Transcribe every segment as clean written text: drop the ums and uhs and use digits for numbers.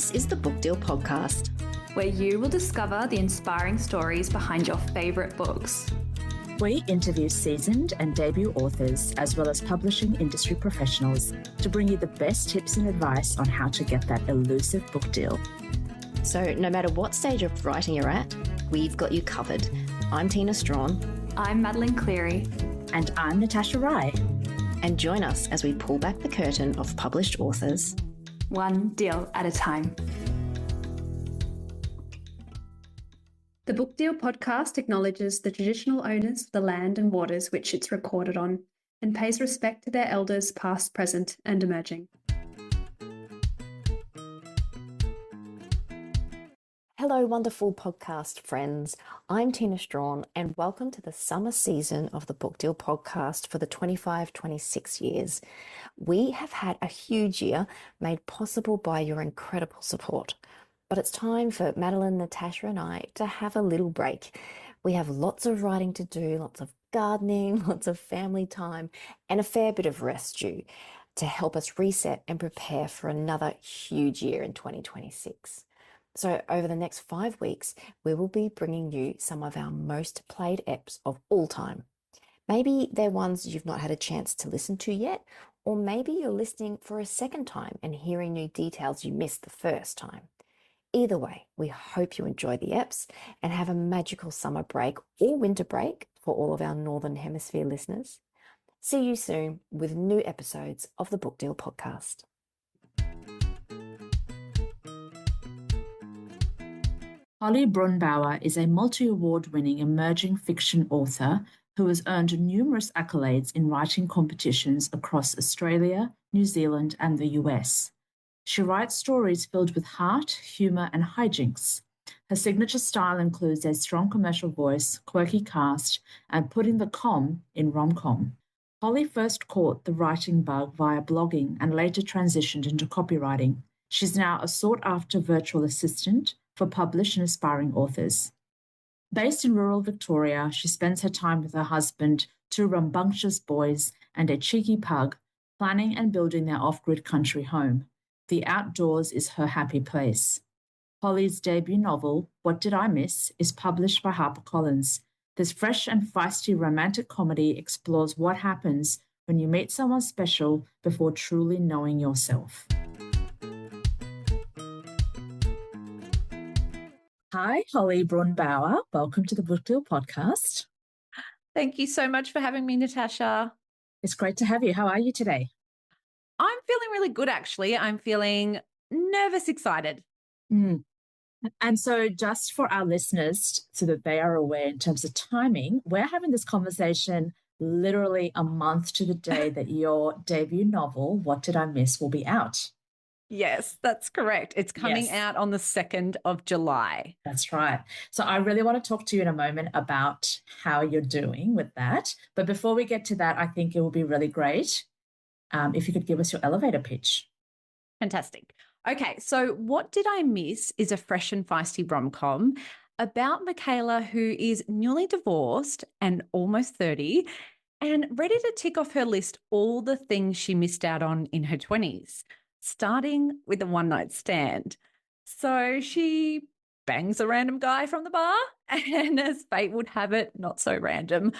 This is the Book Deal Podcast, where you will discover the inspiring stories behind your favourite books. We interview seasoned and debut authors, as well as publishing industry professionals, to bring you the best tips and advice on how to get that elusive book deal. So no matter what stage of writing you're at, we've got you covered. I'm Tina Strawn. I'm Madeleine Cleary. And I'm Natasha Rye. And join us as we pull back the curtain of published authors, one deal at a time. The Book Deal Podcast acknowledges the traditional owners of the land and waters which it's recorded on, and pays respect to their elders past, present and emerging. Hello, wonderful podcast friends. I'm Tina Strawn, and welcome to the summer season of the Book Deal Podcast for the 25-26 years. We have had a huge year made possible by your incredible support. But it's time for Madeleine, Natasha and I to have a little break. We have lots of writing to do, lots of gardening, lots of family time, and a fair bit of rest due to help us reset and prepare for another huge year in 2026. So over the next 5 weeks, we will be bringing you some of our most played eps of all time. Maybe they're ones you've not had a chance to listen to yet, or maybe you're listening for a second time and hearing new details you missed the first time. Either way, we hope you enjoy the eps and have a magical summer break or winter break for all of our Northern Hemisphere listeners. See you soon with new episodes of the Book Deal Podcast. Holly Brunnbauer is a multi-award-winning emerging fiction author who has earned numerous accolades in writing competitions across Australia, New Zealand, and the US. She writes stories filled with heart, humour, and hijinks. Her signature style includes a strong commercial voice, quirky cast, and putting the com in rom-com. Holly first caught the writing bug via blogging and later transitioned into copywriting. She's now a sought-after virtual assistant for published and aspiring authors. Based in rural Victoria, she spends her time with her husband, 2 rambunctious boys, and a cheeky pug, planning and building their off-grid country home. The outdoors is her happy place. Holly's debut novel, What Did I Miss?, is published by HarperCollins. This fresh and feisty romantic comedy explores what happens when you meet someone special before truly knowing yourself. Hi, Holly Brunnbauer. Welcome to the Book Deal Podcast. Thank you so much for having me, Natasha. It's great to have you. How are you today? I'm feeling really good, actually. I'm feeling nervous, excited. And so just for our listeners, so that they are aware in terms of timing, we're having this conversation literally a month to the day that your debut novel, What Did I Miss?, will be out. Yes, that's correct. It's coming out on the 2nd of July. That's right. So I really want to talk to you in a moment about how you're doing with that. But before we get to that, I think it will be really great if you could give us your elevator pitch. Fantastic. Okay, so What Did I Miss is a fresh and feisty rom-com about Michaela, who is newly divorced and almost 30 and ready to tick off her list all the things she missed out on in her 20s. Starting with a one-night stand. So she bangs a random guy from the bar, and as fate would have it, not so random,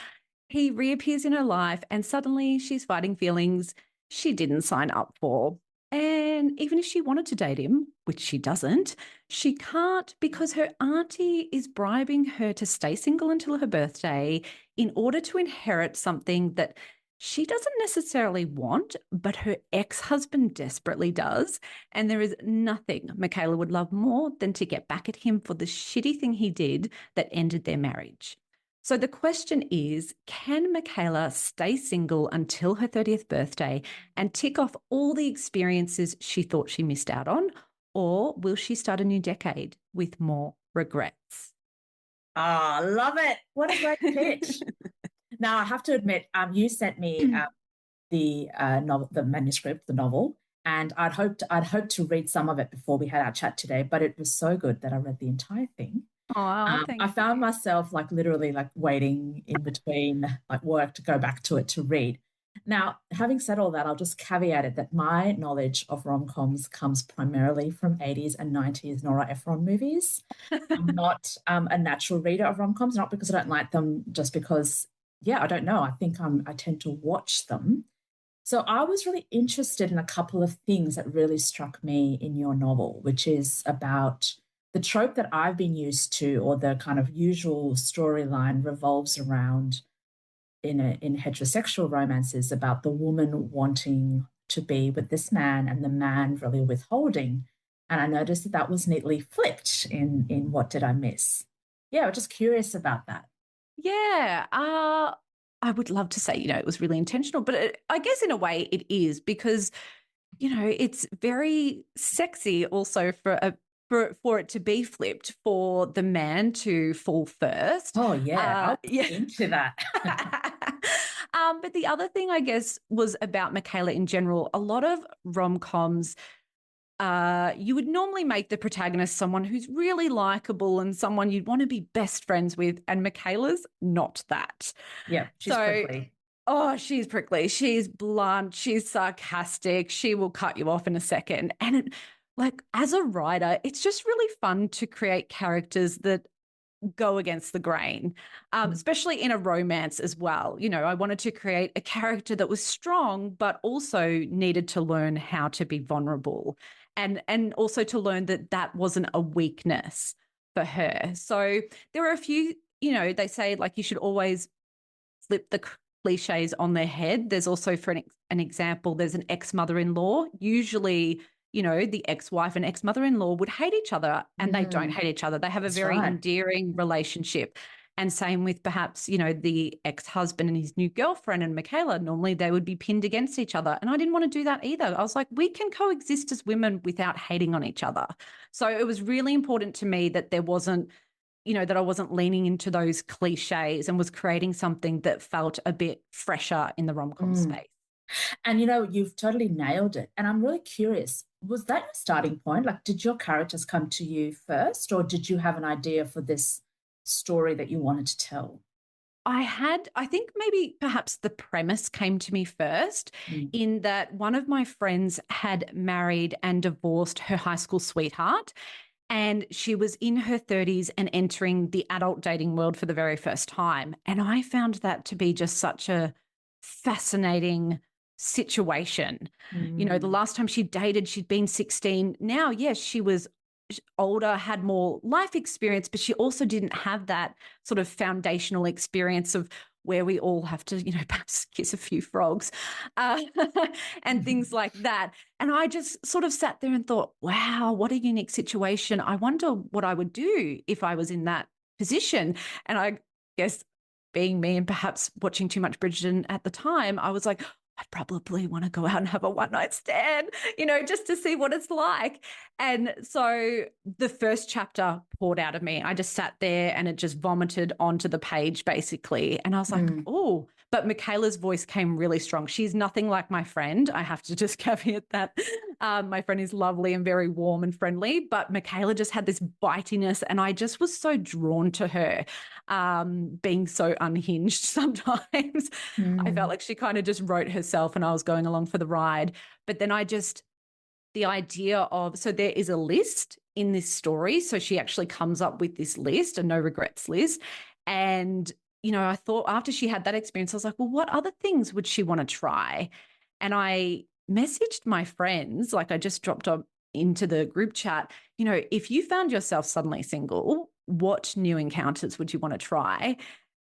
he reappears in her life, and suddenly she's fighting feelings she didn't sign up for. And even if she wanted to date him, which she doesn't, she can't because her auntie is bribing her to stay single until her birthday in order to inherit something that she doesn't necessarily want, but her ex-husband desperately does. And there is nothing Michaela would love more than to get back at him for the shitty thing he did that ended their marriage. So the question is, can Michaela stay single until her 30th birthday and tick off all the experiences she thought she missed out on? Or will she start a new decade with more regrets? Ah, love it. What a great pitch. Now, I have to admit, you sent me the novel, the manuscript, the novel, and I'd hoped to read some of it before we had our chat today, but it was so good that I read the entire thing. Oh, I found myself literally waiting in between work to go back to it to read. Now, having said all that, I'll just caveat it that my knowledge of rom-coms comes primarily from 80s and 90s Nora Ephron movies. I'm not a natural reader of rom-coms, not because I don't like them, just because, yeah, I don't know. I think I tend to watch them. So I was really interested in a couple of things that really struck me in your novel, which is about the trope that I've been used to, or the kind of usual storyline revolves around in heterosexual romances about the woman wanting to be with this man and the man really withholding. And I noticed that that was neatly flipped in What Did I Miss? Yeah, I'm just curious about that. Yeah, I would love to say, it was really intentional, but I guess in a way it is because, it's very sexy also for it to be flipped, for the man to fall first. Oh, yeah, I'll Yeah. get into that. But the other thing, I guess, was about Michaela in general. A lot of rom-coms, you would normally make the protagonist someone who's really likable and someone you'd want to be best friends with, and Michaela's not that. Yeah, she's prickly. Oh, she's prickly. She's blunt. She's sarcastic. She will cut you off in a second. And as a writer, it's just really fun to create characters that go against the grain, especially in a romance as well. I wanted to create a character that was strong, but also needed to learn how to be vulnerable, and also to learn that that wasn't a weakness for her. So there were a few, they say you should always flip the cliches on their head. There's also, for an example, there's an ex-mother-in-law. Usually, the ex-wife and ex-mother-in-law would hate each other, and they don't hate each other. They have a very endearing relationship. And same with perhaps, the ex-husband and his new girlfriend and Michaela. Normally they would be pinned against each other. And I didn't want to do that either. I was like, we can coexist as women without hating on each other. So it was really important to me that there wasn't, that I wasn't leaning into those cliches and was creating something that felt a bit fresher in the rom-com space. And, you've totally nailed it. And I'm really curious, was that your starting point? Did your characters come to you first, or did you have an idea for this story that you wanted to tell? I think maybe perhaps the premise came to me first, in that one of my friends had married and divorced her high school sweetheart. And she was in her 30s and entering the adult dating world for the very first time. And I found that to be just such a fascinating situation. The last time she dated, she'd been 16. Now, yes, she was older, had more life experience, but she also didn't have that sort of foundational experience of where we all have to, perhaps kiss a few frogs and things like that. And I just sort of sat there and thought, wow, what a unique situation. I wonder what I would do if I was in that position. And I guess being me and perhaps watching too much Bridgerton at the time, I was like, I'd probably want to go out and have a one-night stand, just to see what it's like. And so the first chapter poured out of me. I just sat there and it just vomited onto the page, basically. And I was like, oh, but Michaela's voice came really strong. She's nothing like my friend. I have to just caveat that. My friend is lovely and very warm and friendly, but Michaela just had this bitiness, and I just was so drawn to her, being so unhinged sometimes. I felt like she kind of just wrote herself and I was going along for the ride. But then the idea of, so there is a list in this story. So she actually comes up with this list, a no regrets list. And, I thought after she had that experience, I was like, well, what other things would she want to try? And I messaged my friends, I just dropped up into the group chat, if you found yourself suddenly single, what new encounters would you want to try?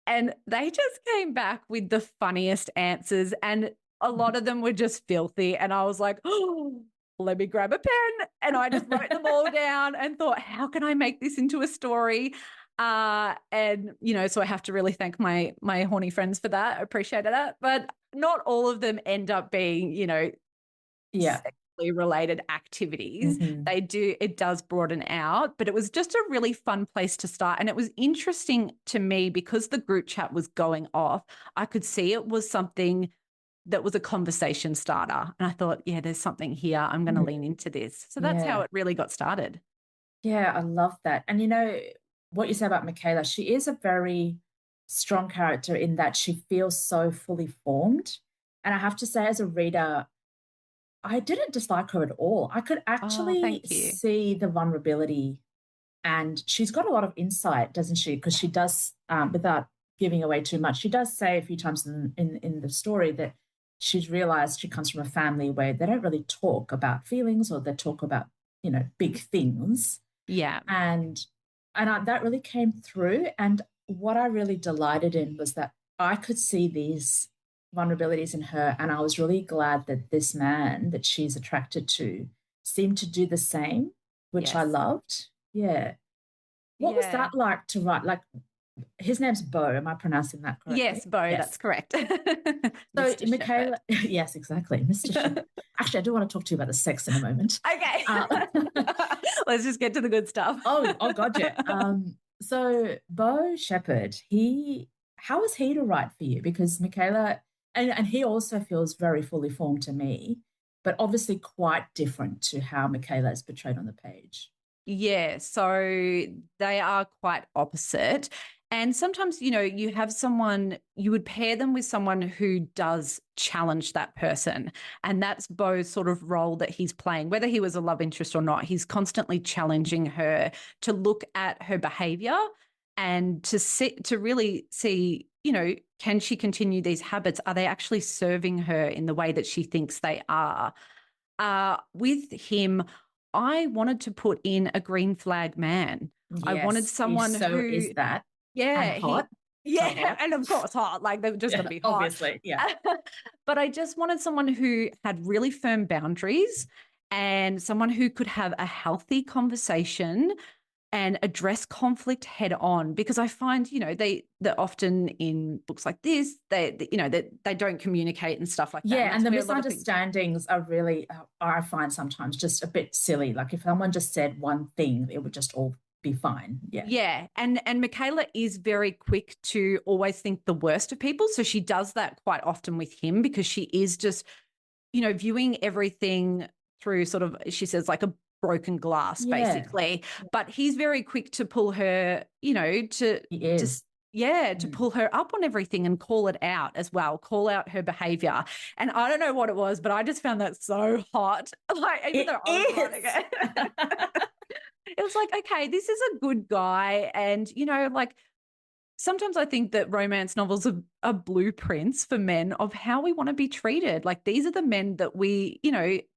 And they just came back with the funniest answers, and a lot of them were just filthy. And I was like, oh, let me grab a pen. And I just wrote them all down and thought, how can I make this into a story? And, so I have to really thank my horny friends for that. I appreciated that. But not all of them end up being, sexually related activities. It does broaden out, but it was just a really fun place to start. And it was interesting to me because the group chat was going off. I could see it was something that was a conversation starter. And I thought, yeah, there's something here. I'm going to lean into this. So that's how it really got started. Yeah, I love that. And what you say about Michaela, she is a very strong character in that she feels so fully formed. And I have to say, as a reader, I didn't dislike her at all. I could Oh, actually thank you. see the vulnerability, and she's got a lot of insight, doesn't she? Because she does, without giving away too much, she does say a few times in the story that she's realized she comes from a family where they don't really talk about feelings, or they talk about, big things. Yeah. And that really came through. And what I really delighted in was that I could see these vulnerabilities in her, and I was really glad that this man that she's attracted to seemed to do the same, which I Yes. loved. Yeah. What was that like to write? Like, his name's Bo. Am I pronouncing that correctly? Yes, Bo, Yes. that's correct. So, Mr. Michaela, yes, exactly, Mr. Shepherd. Actually, I do want to talk to you about the sex in a moment. Okay. Let's just get to the good stuff. Oh, God, yeah. So, Bo Shepherd, how was he to write for you? Because Michaela, and he also feels very fully formed to me, but obviously quite different to how Michaela is portrayed on the page. Yeah, so they are quite opposite. And sometimes, you have someone, you would pair them with someone who does challenge that person. And that's Bo's sort of role that he's playing, whether he was a love interest or not. He's constantly challenging her to look at her behavior and to really see, can she continue these habits? Are they actually serving her in the way that she thinks they are? With him, I wanted to put in a green flag man. Yes, I wanted someone so who is that. yeah, And hot. yeah, So hot. and of course hot. Like they've just got to be hot. Obviously, yeah. But I just wanted someone who had really firm boundaries and someone who could have a healthy conversation and address conflict head on, because I find, they often in books like this, they don't communicate and stuff like that. Yeah, and the where a lot of misunderstandings are really, I find sometimes just a bit silly. Like if someone just said one thing, it would just all be fine. Yeah. Yeah. And Michaela is very quick to always think the worst of people. So she does that quite often with him, because she is just, viewing everything through sort of, she says, like a broken glass, basically. But he's very quick to pull her, to He is. to pull her up on everything and call it out as well, call out her behavior. And I don't know what it was, but I just found that so hot. Like, even though I was writing it. It was like, okay, this is a good guy. And, like sometimes I think that romance novels are blueprints for men of how we want to be treated. Like these are the men that we,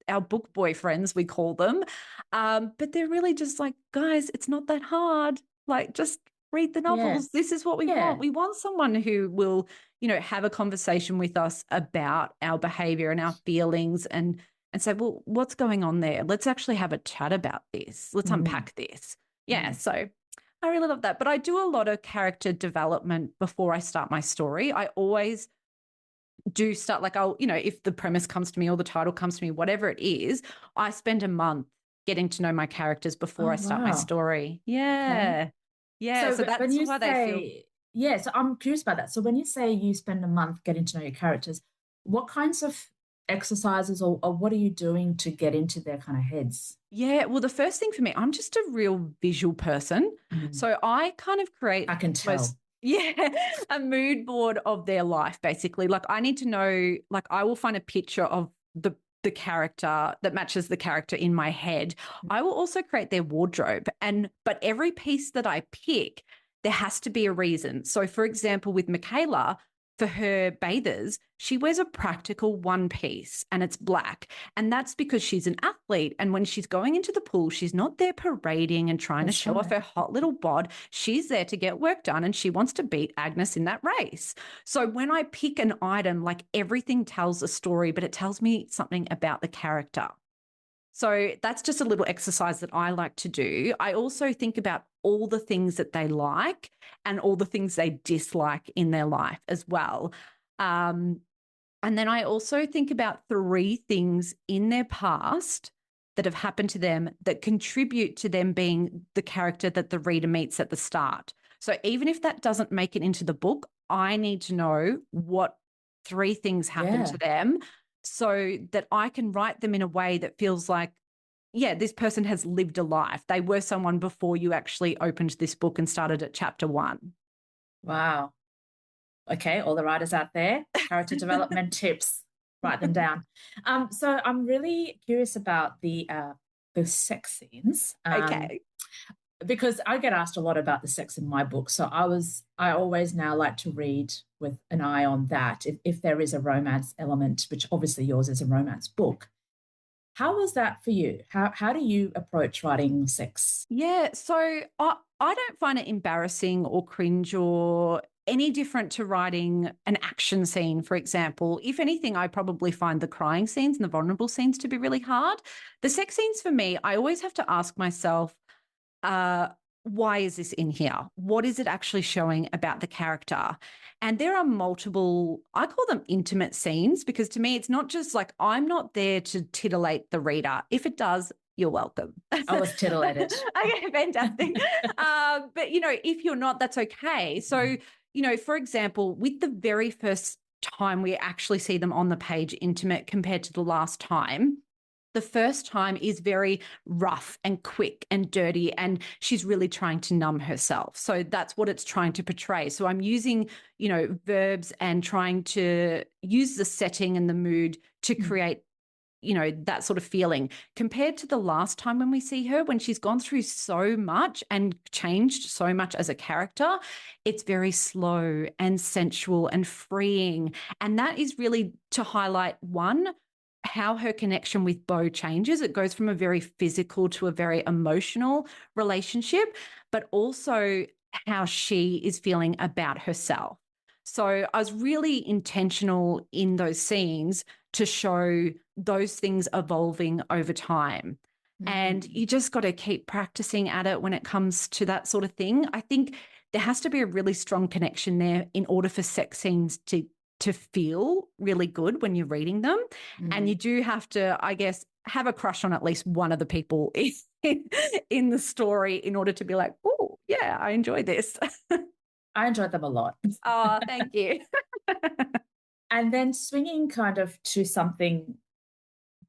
our book boyfriends, we call them. But they're really just like, guys, it's not that hard. Like just read the novels. This is what we want. We want someone who will, have a conversation with us about our behavior and our feelings and say, well, what's going on there? Let's actually have a chat about this. Let's unpack this. Yeah. So I really love that. But I do a lot of character development before I start my story. I always do start, like I'll, if the premise comes to me or the title comes to me, whatever it is, I spend a month getting to know my characters before I start my story. Yeah. Okay. Yeah. So that's why they feel. Yeah. So I'm curious about that. So when you say you spend a month getting to know your characters, what kinds of exercises or what are you doing to get into their kind of heads? Yeah, well, the first thing for me, I'm just a real visual person. So I kind of create I can tell. a mood board of their life, basically. Like I need to know, like I will find a picture of the character that matches the character in my head. I will also create their wardrobe. But every piece that I pick, there has to be a reason. So for example, with Michaela, for her bathers, she wears a practical one piece and it's black. And that's because she's an athlete. And when she's going into the pool, she's not there parading and trying to show off her hot little bod. She's there to get work done and she wants to beat Agnes in that race. So when I pick an item, like everything tells a story, but it tells me something about the character. So that's just a little exercise that I like to do. I also think about all the things that they like and all the things they dislike in their life as well. And then I also think about 3 things in their past that have happened to them that contribute to them being the character that the reader meets at the start. So even if that doesn't make it into the book, I need to know what 3 things happened to them, so that I can write them in a way that feels like, yeah, this person has lived a life. They were someone before you actually opened this book and started at chapter 1. Wow. Okay, all the writers out there, character development tips. write them down. So I'm really curious about the sex scenes. Okay. Because I get asked a lot about the sex in my book. So I always now like to read with an eye on that. If there is a romance element, which obviously yours is a romance book. How was that for you? How do you approach writing sex? Yeah, so I don't find it embarrassing or cringe or any different to writing an action scene, for example. If anything, I probably find the crying scenes and the vulnerable scenes to be really hard. The sex scenes for me, I always have to ask myself, why is this in here? What is it actually showing about the character? And there are multiple, I call them intimate scenes, because to me, it's not just like, I'm not there to titillate the reader. If it does, you're welcome. I was titillated. Okay, fantastic. But, if you're not, that's okay. So, for example, with the very first time we actually see them on the page intimate compared to the last time, the first time is very rough and quick and dirty, and she's really trying to numb herself. So that's what it's trying to portray. So I'm using, verbs and trying to use the setting and the mood to create, that sort of feeling, compared to the last time when we see her, when she's gone through so much and changed so much as a character. It's very slow and sensual and freeing. And that is really to highlight, one, how her connection with Beau changes. It goes from a very physical to a very emotional relationship, but also how she is feeling about herself. So I was really intentional in those scenes to show those things evolving over time. And you just got to keep practicing at it when it comes to that sort of thing. I think there has to be a really strong connection there in order for sex scenes to feel really good when you're reading them. And you do have to, I guess, have a crush on at least one of the people in the story in order to be like, oh, yeah, I enjoy this. I enjoyed them a lot. Oh, thank you. And then swinging kind of to something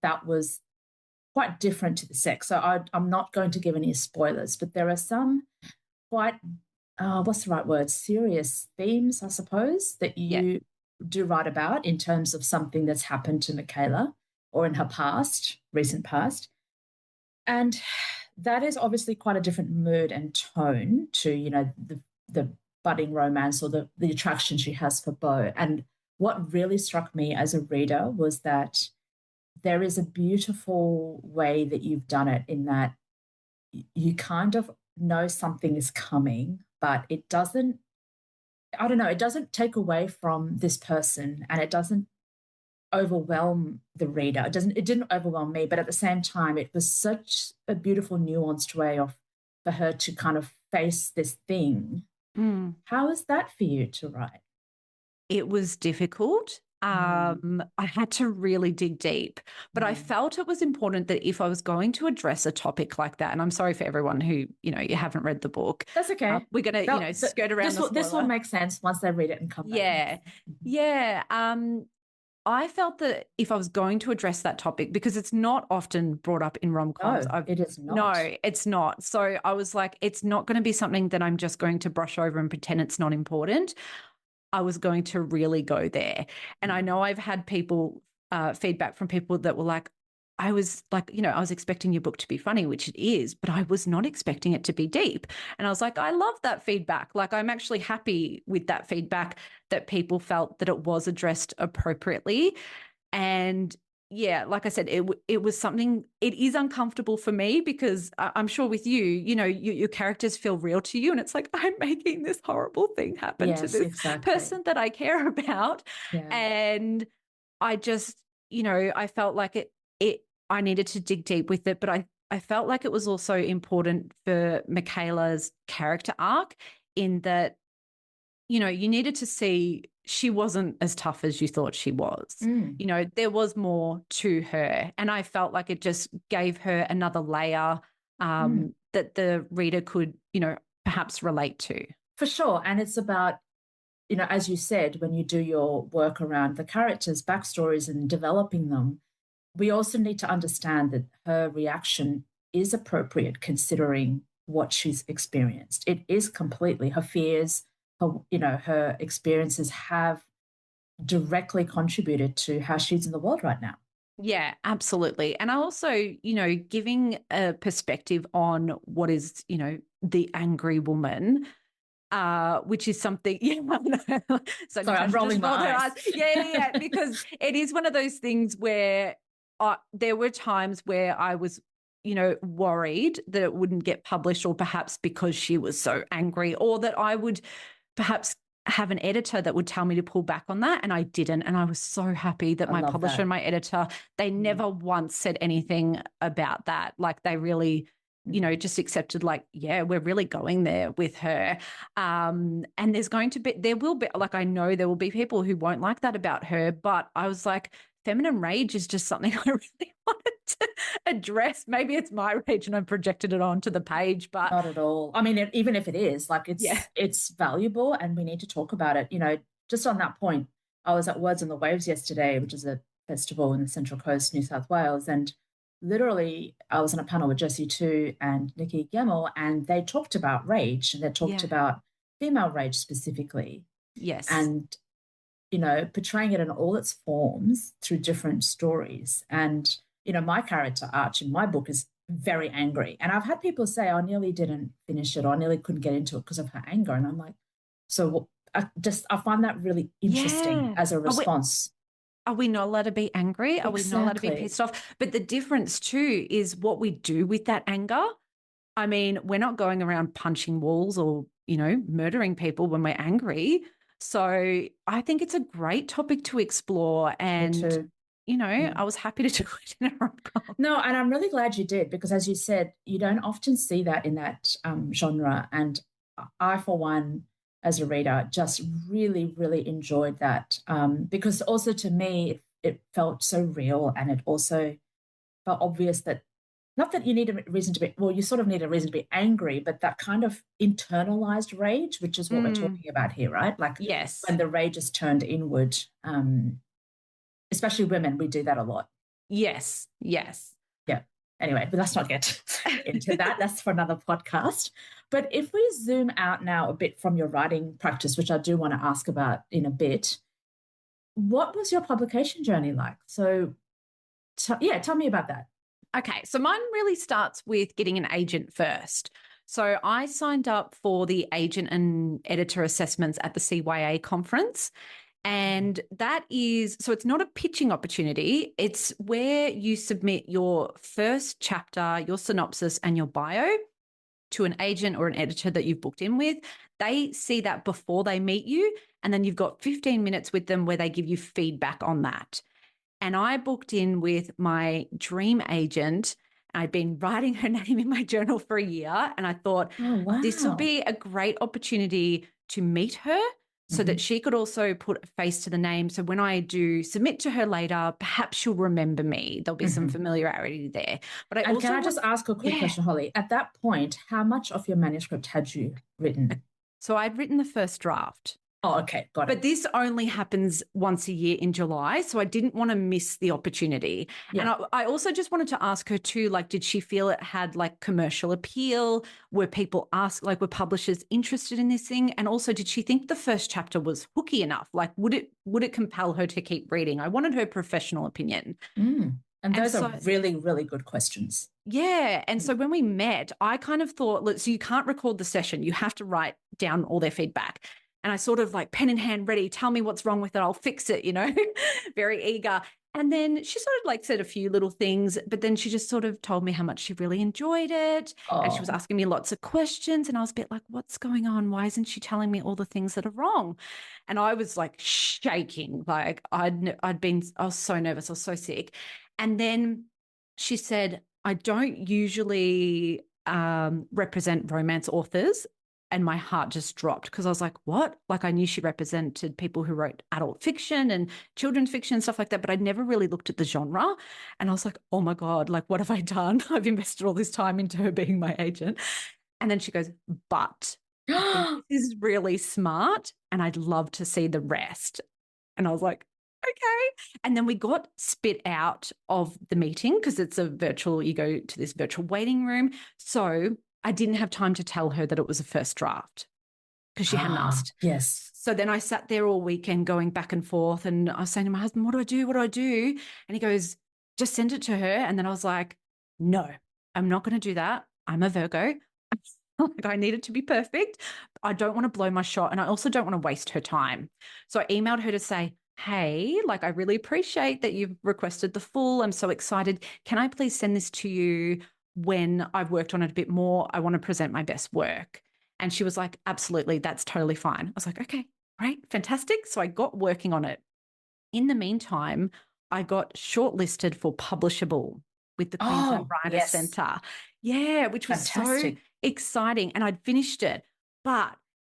that was quite different to the sex. So I'm not going to give any spoilers, but there are some quite, what's the right word, serious themes, I suppose, that you do write about in terms of something that's happened to Michaela or in her past, recent past. And that is obviously quite a different mood and tone to, the budding romance or the attraction she has for Beau. And what really struck me as a reader was that there is a beautiful way that you've done it, in that you kind of know something is coming, but it doesn't, I don't know, it doesn't take away from this person, and it doesn't overwhelm the reader. It didn't overwhelm me, but at the same time, it was such a beautiful, nuanced way for her to kind of face this thing. How is that for you to write? It was difficult. I had to really dig deep, but I felt it was important that if I was going to address a topic like that, and I'm sorry for everyone who, you haven't read the book. That's okay. We're going to, skirt around this will make sense once they read it and come back. Yeah. I felt that if I was going to address that topic, because it's not often brought up in rom-coms. No, it is not. No, it's not. So I was like, it's not going to be something that I'm just going to brush over and pretend it's not important. I was going to really go there. And I know I've had feedback from people that were like, I was expecting your book to be funny, which it is, but I was not expecting it to be deep. And I was like, I love that feedback. Like, I'm actually happy with that feedback, that people felt that it was addressed appropriately. And yeah, like I said, it was something, it is uncomfortable for me, because I'm sure with you, your characters feel real to you. And it's like, I'm making this horrible thing happen to this person that I care about. Yeah. And I just, I felt like I needed to dig deep with it, but I felt like it was also important for Michaela's character arc, in that, you needed to see she wasn't as tough as you thought she was. There was more to her. And I felt like it just gave her another layer that the reader could, perhaps relate to. For sure. And it's about, as you said, when you do your work around the characters' backstories and developing them, we also need to understand that her reaction is appropriate considering what she's experienced. It is completely her fears. Her experiences have directly contributed to how she's in the world right now. Yeah, absolutely. And I also, giving a perspective on what is, the angry woman, which is something, So Sorry, I'm Natasha rolling just rolled my her eyes. Yeah, because it is one of those things where there were times where I was, worried that it wouldn't get published, or perhaps because she was so angry, or that I would perhaps have an editor that would tell me to pull back on that, and I didn't. And I was so happy that I my love publisher that. and my editor, they never once said anything about that. Like they really, just accepted, like, yeah, we're really going there with her. And there will be, like, I know there will be people who won't like that about her, but I was like, feminine rage is just something I really wanted to address. Maybe it's my rage and I projected it onto the page, but not at all. I mean, even if it is, like, it's valuable and we need to talk about it. Just on that point, I was at Words on the Waves yesterday, which is a festival in the Central Coast, New South Wales, and literally I was on a panel with Jessie Tu and Nikki Gemmell, and they talked about rage, and they talked about female rage specifically. Yes. And portraying it in all its forms through different stories. And, my character, Arch, in my book is very angry. And I've had people say, I nearly didn't finish it, or I nearly couldn't get into it because of her anger. And I'm like, so I find that really interesting as a response. Are we not allowed to be angry? Are we not allowed to be pissed off? But the difference too is what we do with that anger. I mean, we're not going around punching walls or, murdering people when we're angry. So I think it's a great topic to explore. And, I was happy to do it in a rom-com. No, and I'm really glad you did, because as you said, you don't often see that in that genre. And I, for one, as a reader, just really, really enjoyed that, because also to me, it felt so real, and it also felt obvious that, not that you need a reason to be, well, you sort of need a reason to be angry, but that kind of internalized rage, which is what we're talking about here, right? Like, yes, when the rage is turned inward, especially women, we do that a lot. Yes. Yeah. Anyway, but let's not get into that. That's for another podcast. But if we zoom out now a bit from your writing practice, which I do want to ask about in a bit, what was your publication journey like? So, tell me about that. Okay, so mine really starts with getting an agent first. So I signed up for the agent and editor assessments at the CYA conference. And that is, so it's not a pitching opportunity. It's where you submit your first chapter, your synopsis, and your bio to an agent or an editor that you've booked in with. They see that before they meet you. And then you've got 15 minutes with them where they give you feedback on that. And I booked in with my dream agent. I'd been writing her name in my journal for a year. And I thought, this will be a great opportunity to meet her, so that she could also put a face to the name. So when I do submit to her later, perhaps she'll remember me. There'll be some familiarity there. But can I just ask a quick question, Holly? At that point, how much of your manuscript had you written? So I'd written the first draft. Oh, okay. Got it. But this only happens once a year in July, so I didn't want to miss the opportunity. Yeah. And I also just wanted to ask her too, like, did she feel it had like commercial appeal? Were people were publishers interested in this thing? And also, did she think the first chapter was hooky enough? Like, would it compel her to keep reading? I wanted her professional opinion. And those are really, really good questions. Yeah. And so when we met, I kind of thought, look, so you can't record the session. You have to write down all their feedback. And I sort of like pen in hand ready, tell me what's wrong with it, I'll fix it, very eager. And then she sort of like said a few little things, but then she just sort of told me how much she really enjoyed it. And she was asking me lots of questions. And I was a bit like, what's going on? Why isn't she telling me all the things that are wrong? And I was like shaking, like I was so nervous, I was so sick. And then she said, I don't usually represent romance authors. And my heart just dropped, because I was like, what? Like, I knew she represented people who wrote adult fiction and children's fiction and stuff like that, but I'd never really looked at the genre. And I was like, oh my God, like, what have I done? I've invested all this time into her being my agent. And then she goes, but I think this is really smart and I'd love to see the rest. And I was like, okay. And then we got spit out of the meeting, because it's a virtual, you go to this virtual waiting room. So I didn't have time to tell her that it was a first draft. because she hadn't asked. Yes. So then I sat there all weekend going back and forth, and I was saying to my husband, what do I do? What do I do? And he goes, just send it to her. And then I was like, no, I'm not going to do that. I'm a Virgo. Like, I need it to be perfect. I don't want to blow my shot. And I also don't want to waste her time. So I emailed her to say, hey, like, I really appreciate that you've requested the full. I'm so excited. Can I please send this to you when I've worked on it a bit more? I want to present my best work. And she was like, absolutely, that's totally fine. I was like, okay, great, fantastic. So I got working on it. In the meantime, I got shortlisted for Publishable with the Queensland Writers Centre. Yeah, which was so exciting. And I'd finished it. But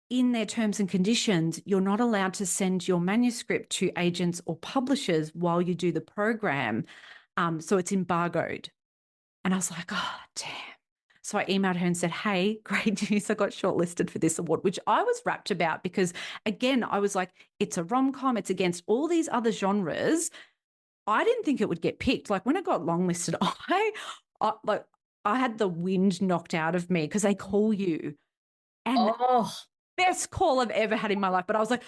in their terms and conditions, you're not allowed to send your manuscript to agents or publishers while you do the program. So it's embargoed. And I was like, oh, damn. So I emailed her and said, hey, great news. I got shortlisted for this award, which I was rapt about because, again, I was like, it's a rom-com. It's against all these other genres. I didn't think it would get picked. Like, when it got longlisted, I had the wind knocked out of me because they call you. And best call I've ever had in my life. But I was like,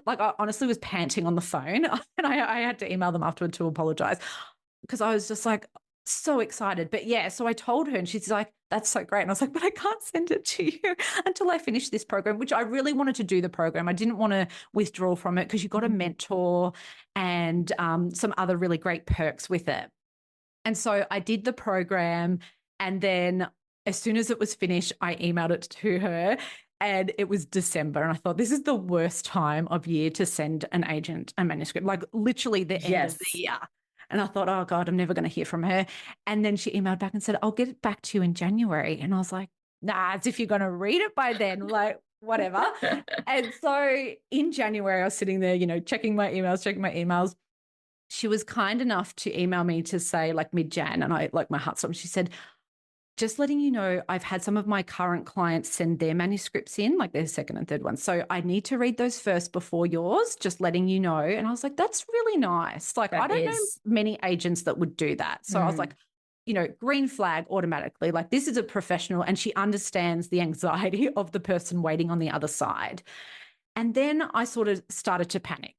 I honestly was panting on the phone, and I had to email them afterward to apologize because I was just like, so excited. But yeah, so I told her and she's like, that's so great. And I was like, but I can't send it to you until I finish this program, which I really wanted to do the program. I didn't want to withdraw from it because you got a mentor and some other really great perks with it. And so I did the program, and then as soon as it was finished, I emailed it to her, and it was December. And I thought, this is the worst time of year to send an agent a manuscript, like literally the end of the year. And I thought, oh, God, I'm never going to hear from her. And then she emailed back and said, I'll get it back to you in January. And I was like, nah, as if you're going to read it by then, like whatever. And so in January, I was sitting there, checking my emails. She was kind enough to email me to say like mid-Jan, and I like my heart stopped. She said, just letting you know, I've had some of my current clients send their manuscripts in, like their second and third ones. So I need to read those first before yours, just letting you know. And I was like, that's really nice. Like, I don't know many agents that would do that. So I was like, green flag automatically. Like, this is a professional and she understands the anxiety of the person waiting on the other side. And then I sort of started to panic,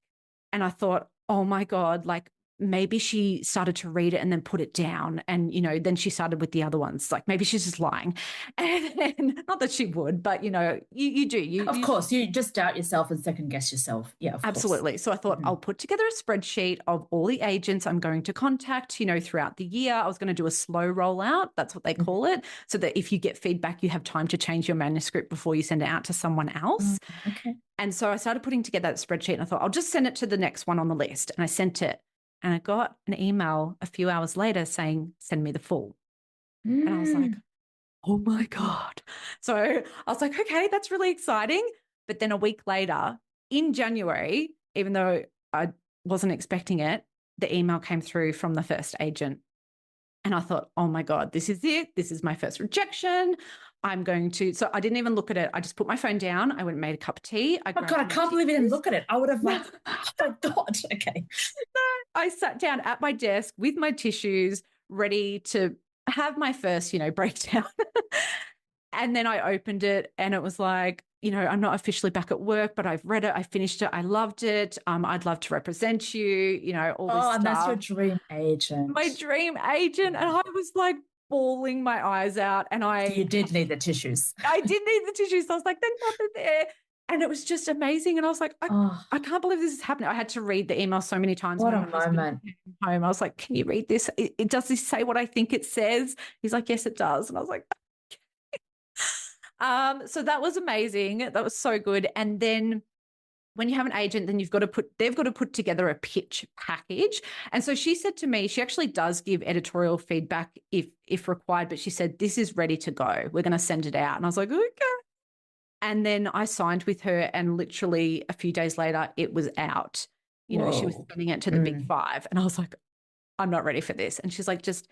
and I thought, oh my God, like, maybe she started to read it and then put it down. And, then she started with the other ones. Like, maybe she's just lying. And not that she would, but, you do. Of course, you just doubt yourself and second guess yourself. Yeah, of absolutely. course. So I thought I'll put together a spreadsheet of all the agents I'm going to contact, throughout the year. I was going to do a slow rollout. That's what they call it. So that if you get feedback, you have time to change your manuscript before you send it out to someone else. Okay. And so I started putting together that spreadsheet, and I thought, I'll just send it to the next one on the list. And I sent it. And I got an email a few hours later saying, send me the full. And I was like, oh my God. So I was like, okay, that's really exciting. But then a week later, in January, even though I wasn't expecting it, the email came through from the first agent. And I thought, oh my God, this is it. This is my first rejection. So I didn't even look at it. I just put my phone down. I went and made a cup of tea. Oh God, I can't believe you didn't look at it. I would have like, oh my God. Okay. No, I sat down at my desk with my tissues, ready to have my first, breakdown. And then I opened it, and it was like, I'm not officially back at work, but I've read it. I finished it. I loved it. I'd love to represent you, all this stuff. And that's your dream agent. My dream agent. And I was like bawling my eyes out. And you did need the tissues. I did need the tissues. So I was like, thank God they're there. And it was just amazing. And I was like, I can't believe this is happening. I had to read the email so many times. What a moment. Home. I was like, can you read this? Does this say what I think it says? He's like, yes, it does. And I was like, okay. So that was amazing. That was so good. And then when you have an agent, then they've got to put together a pitch package. And so she said to me, she actually does give editorial feedback if required, but she said, this is ready to go. We're going to send it out. And I was like, okay. And then I signed with her, and literally a few days later, it was out. She was sending it to the big five. And I was like, I'm not ready for this. And she's like, just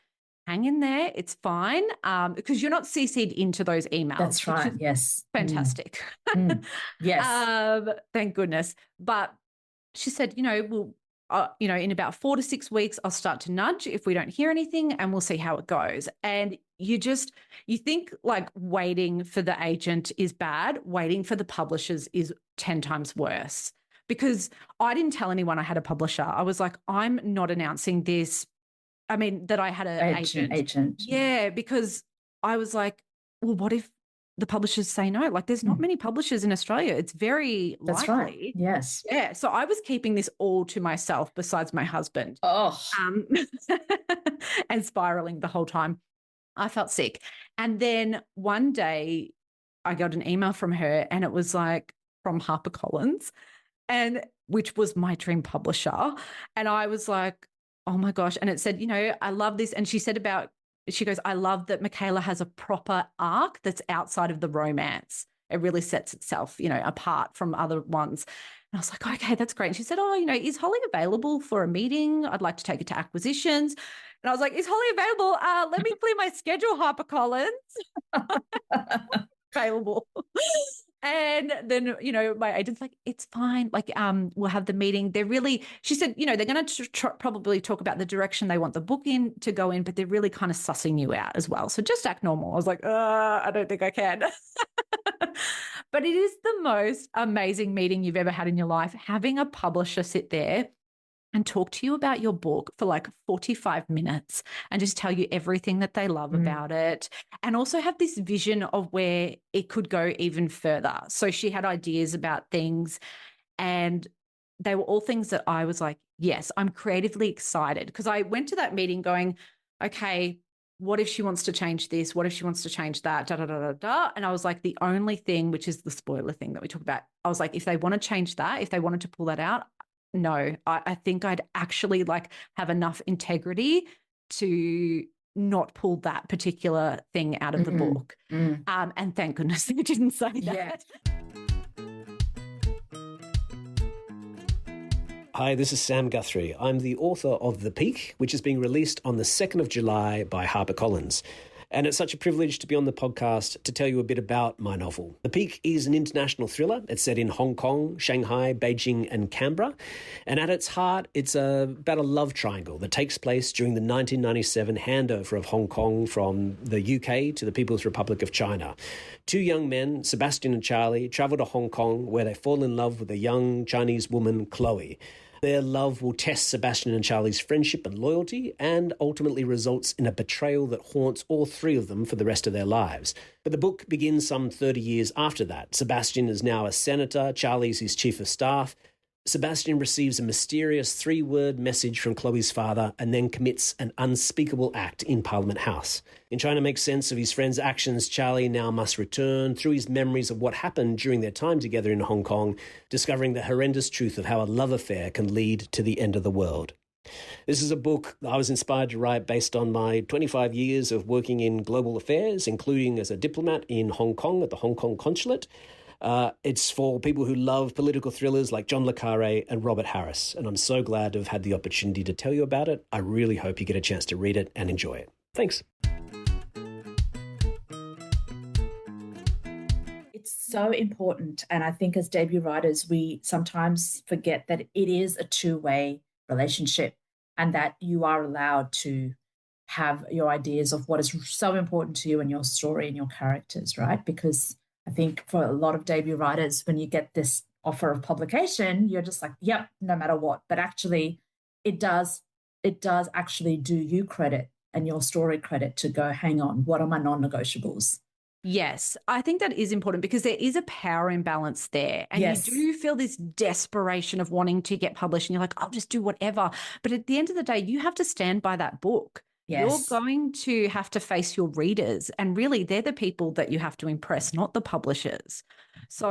hang in there. It's fine. Because you're not CC'd into those emails. That's right. Yes. Fantastic. Yes. Thank goodness. But she said, we'll, in about 4 to 6 weeks, I'll start to nudge if we don't hear anything, and we'll see how it goes. And, you think like waiting for the agent is bad, waiting for the publishers is 10 times worse. Because I didn't tell anyone I had a publisher. I was like, I'm not announcing this. I mean, that I had an agent. Yeah, because I was like, well, what if the publishers say no? Like, there's not many publishers in Australia. It's very That's likely. Right. Yes. Yeah. So I was keeping this all to myself besides my husband. Oh. And spiraling the whole time. I felt sick. And then one day I got an email from her, and it was like from HarperCollins, and which was my dream publisher. And I was like, oh my gosh. And it said, I love this. And she goes, I love that Michaela has a proper arc that's outside of the romance. It really sets itself, apart from other ones. And I was like, okay, that's great. And she said, is Holly available for a meeting? I'd like to take it to acquisitions. And I was like, is Holly available? Let me clear my schedule, HarperCollins. Available. And then, my agent's like, it's fine. Like, we'll have the meeting. She said, they're going to probably talk about the direction they want the book to go in, but they're really kind of sussing you out as well. So just act normal. I was like, I don't think I can. But it is the most amazing meeting you've ever had in your life. Having a publisher sit there and talk to you about your book for like 45 minutes and just tell you everything that they love about it, and also have this vision of where it could go even further. So she had ideas about things, and they were all things that I was like, yes, I'm creatively excited, because I went to that meeting going, okay, what if she wants to change this? What if she wants to change that? Da, da, da, da, da. And I was like, the only thing, which is the spoiler thing that we talk about, I was like, if they want to change that, if they wanted to pull that out, no, I think I'd actually have enough integrity to not pull that particular thing out of the book. And thank goodness they didn't say that. Hi, this is Sam Guthrie. I'm the author of The Peak, which is being released on the 2nd of July by HarperCollins. And it's such a privilege to be on the podcast to tell you a bit about my novel. The Peak is an international thriller. It's set in Hong Kong, Shanghai, Beijing, and Canberra. And at its heart, it's about a love triangle that takes place during the 1997 handover of Hong Kong from the UK to the People's Republic of China. Two young men, Sebastian and Charlie, travel to Hong Kong, where they fall in love with a young Chinese woman, Chloe. Their love will test Sebastian and Charlie's friendship and loyalty, and ultimately results in a betrayal that haunts all three of them for the rest of their lives. But the book begins some 30 years after that. Sebastian is now a senator, Charlie's his chief of staff. Sebastian receives a mysterious 3-word message from Chloe's father and then commits an unspeakable act in Parliament House. In trying to make sense of his friend's actions, Charlie now must return through his memories of what happened during their time together in Hong Kong, discovering the horrendous truth of how a love affair can lead to the end of the world. This is a book I was inspired to write based on my 25 years of working in global affairs, including as a diplomat in Hong Kong at the Hong Kong Consulate. It's for people who love political thrillers like John le Carré and Robert Harris, and I'm so glad to have had the opportunity to tell you about it. I really hope you get a chance to read it and enjoy it. Thanks. It's so important. And I think as debut writers, we sometimes forget that it is a two-way relationship and that you are allowed to have your ideas of what is so important to you and your story and your characters, right? Because I think for a lot of debut writers, when you get this offer of publication, you're just like, yep, no matter what. But actually, it does actually do you credit and your story credit to go, hang on, what are my non-negotiables? Yes, I think that is important because there is a power imbalance there. And Yes. you do feel this desperation of wanting to get published and you're like, I'll just do whatever. But at the end of the day, you have to stand by that book. Yes. You're going to have to face your readers, and really they're the people that you have to impress, not the publishers. So,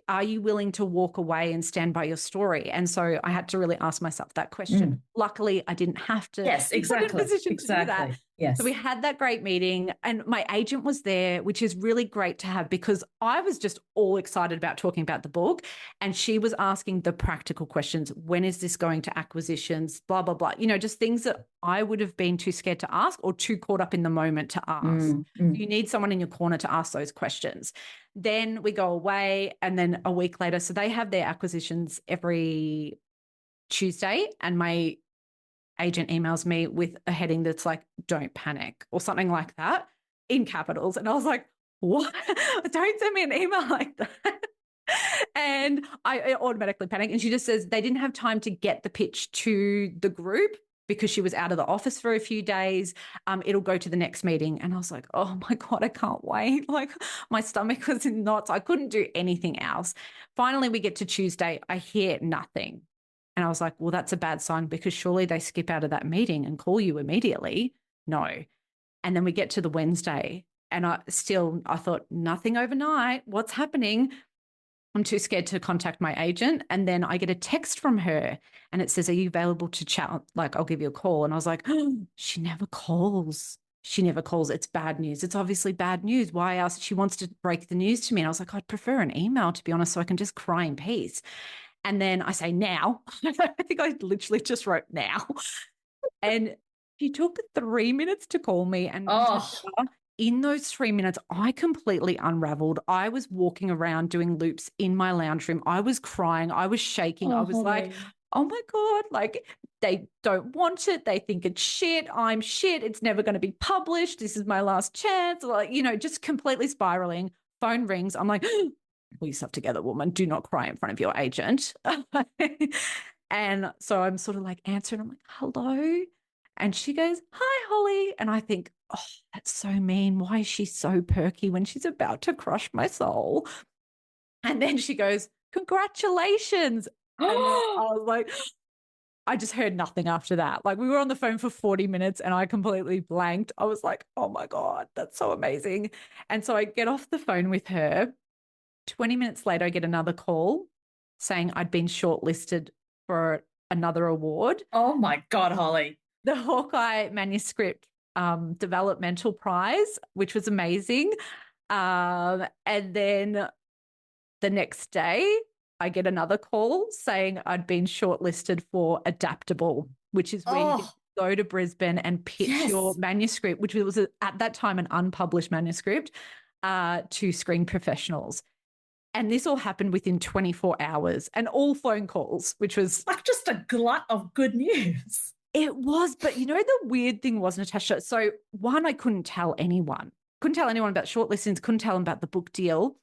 are you willing to walk away and stand by your story? And so I had to really ask myself that question. Luckily, I didn't have to. Yes, exactly. Be put in a position to do that. Yes. So we had that great meeting and my agent was there, which is really great to have because I was just all excited about talking about the book and she was asking the practical questions. When is this going to acquisitions? Blah, blah, blah. Just things that I would have been too scared to ask or too caught up in the moment to ask. You need someone in your corner to ask those questions. Then we go away and then a week later, so they have their acquisitions every Tuesday and my agent emails me with a heading that's like, don't panic or something like that in capitals. And I was like, what? Don't send me an email like that. And I automatically panic. And she just says they didn't have time to get the pitch to the group because she was out of the office for a few days. It'll go to the next meeting. And I was like, oh my God, I can't wait. Like my stomach was in knots. I couldn't do anything else. Finally, we get to Tuesday. I hear nothing. And I was like, well, that's a bad sign because surely they skip out of that meeting and call you immediately. No. And then we get to the Wednesday and I thought nothing overnight. What's happening? I'm too scared to contact my agent. And then I get a text from her and it says, are you available to chat? Like, I'll give you a call. And I was like, oh, she never calls. She never calls. It's bad news. It's obviously bad news. Why else? She wants to break the news to me. And I was like, I'd prefer an email, to be honest, so I can just cry in peace. And then I say now. I think I literally just wrote now. And she took 3 minutes to call me. And in those 3 minutes, I completely unraveled. I was walking around doing loops in my lounge room. I was crying. I was shaking. I was like, oh my God, like they don't want it. They think it's shit. I'm shit. It's never going to be published. This is my last chance. Like, just completely spiraling. Phone rings. I'm like, pull yourself together, woman. Do not cry in front of your agent. And so I'm sort of like answering. I'm like, hello. And she goes, hi, Holly. And I think, oh, that's so mean. Why is she so perky when she's about to crush my soul? And then she goes, congratulations. And then I was like, I just heard nothing after that. Like we were on the phone for 40 minutes and I completely blanked. I was like, oh my God, that's so amazing. And so I get off the phone with her. 20 minutes later, I get another call saying I'd been shortlisted for another award. Oh my God, Holly. The Hawkeye Manuscript Developmental Prize, which was amazing. And then the next day, I get another call saying I'd been shortlisted for Adaptable, which is where you go to Brisbane and pitch your manuscript, which was at that time an unpublished manuscript, to screen professionals. And this all happened within 24 hours and all phone calls, which was like just a glut of good news. It was, but the weird thing was, Natasha, so one, I couldn't tell anyone about shortlistings, couldn't tell them about the book deal.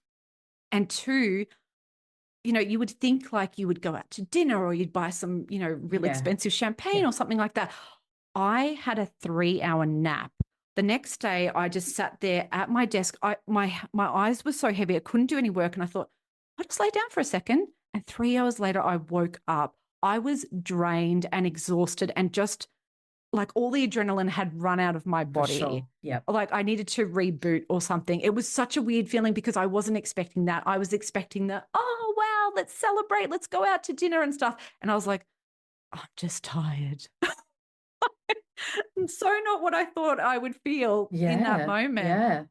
And two, you would think like you would go out to dinner or you'd buy some, really expensive champagne or something like that. I had a 3-hour nap. The next day, I just sat there at my desk. My eyes were so heavy, I couldn't do any work. And I thought, I'll just lay down for a second. And 3 hours later, I woke up. I was drained and exhausted and just like all the adrenaline had run out of my body. For sure. Yeah. Like I needed to reboot or something. It was such a weird feeling because I wasn't expecting that. I was expecting oh, wow, let's celebrate. Let's go out to dinner and stuff. And I was like, I'm just tired. And so not what I thought I would feel in that moment. Yeah.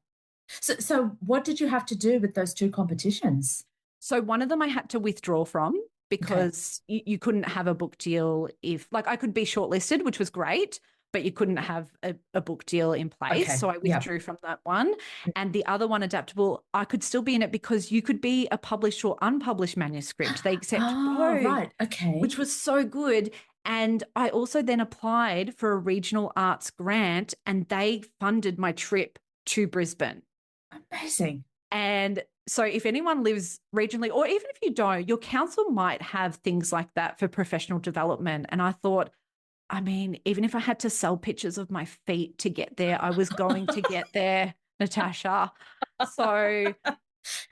So what did you have to do with those two competitions? So one of them I had to withdraw from because you couldn't have a book deal if, like, I could be shortlisted, which was great, but you couldn't have a book deal in place. Okay. So I withdrew from that one. And the other one, Adaptable, I could still be in it because you could be a published or unpublished manuscript. They accept both, right. Okay. which was so good. And I also then applied for a regional arts grant and they funded my trip to Brisbane. Amazing. And so if anyone lives regionally, or even if you don't, your council might have things like that for professional development. And I thought, I mean, even if I had to sell pictures of my feet to get there, I was going to get there, Natasha. So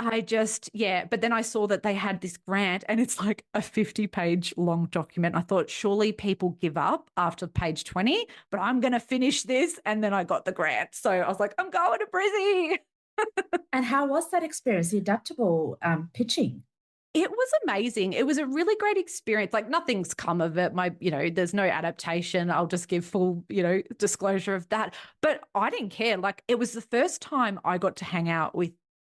I just, but then I saw that they had this grant and it's like a 50-page long document. I thought surely people give up after page 20, but I'm going to finish this. And then I got the grant. So I was like, I'm going to Brizzy. And how was that experience, the Adaptable pitching? It was amazing. It was a really great experience. Like nothing's come of it. There's no adaptation. I'll just give full, disclosure of that. But I didn't care. Like it was the first time I got to hang out with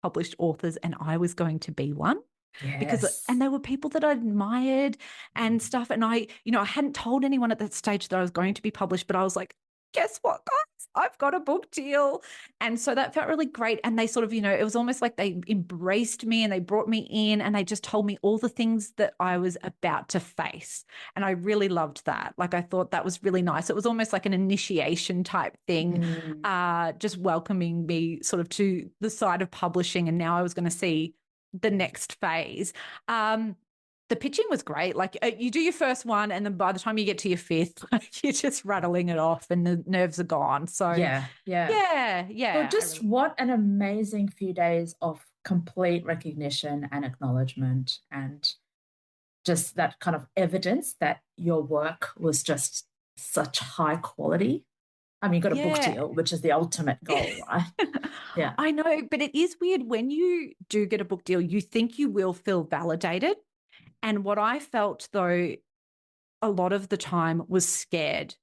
published authors and I was going to be one. Yes. And they were people that I admired and stuff. And I hadn't told anyone at that stage that I was going to be published, but I was like, guess what, guys? I've got a book deal. And so that felt really great. And they sort of, it was almost like they embraced me and they brought me in and they just told me all the things that I was about to face. And I really loved that. Like, I thought that was really nice. It was almost like an initiation type thing, just welcoming me sort of to the side of publishing. And now I was going to see the next phase. The pitching was great. Like, you do your first one, and then by the time you get to your fifth, like, you're just rattling it off, and the nerves are gone. So yeah. Well, just what an amazing few days of complete recognition and acknowledgement, and just that kind of evidence that your work was just such high quality. I mean, you got a book deal, which is the ultimate goal, right? Yeah, I know, but it is weird when you do get a book deal. You think you will feel validated. And what I felt, though, a lot of the time was scared.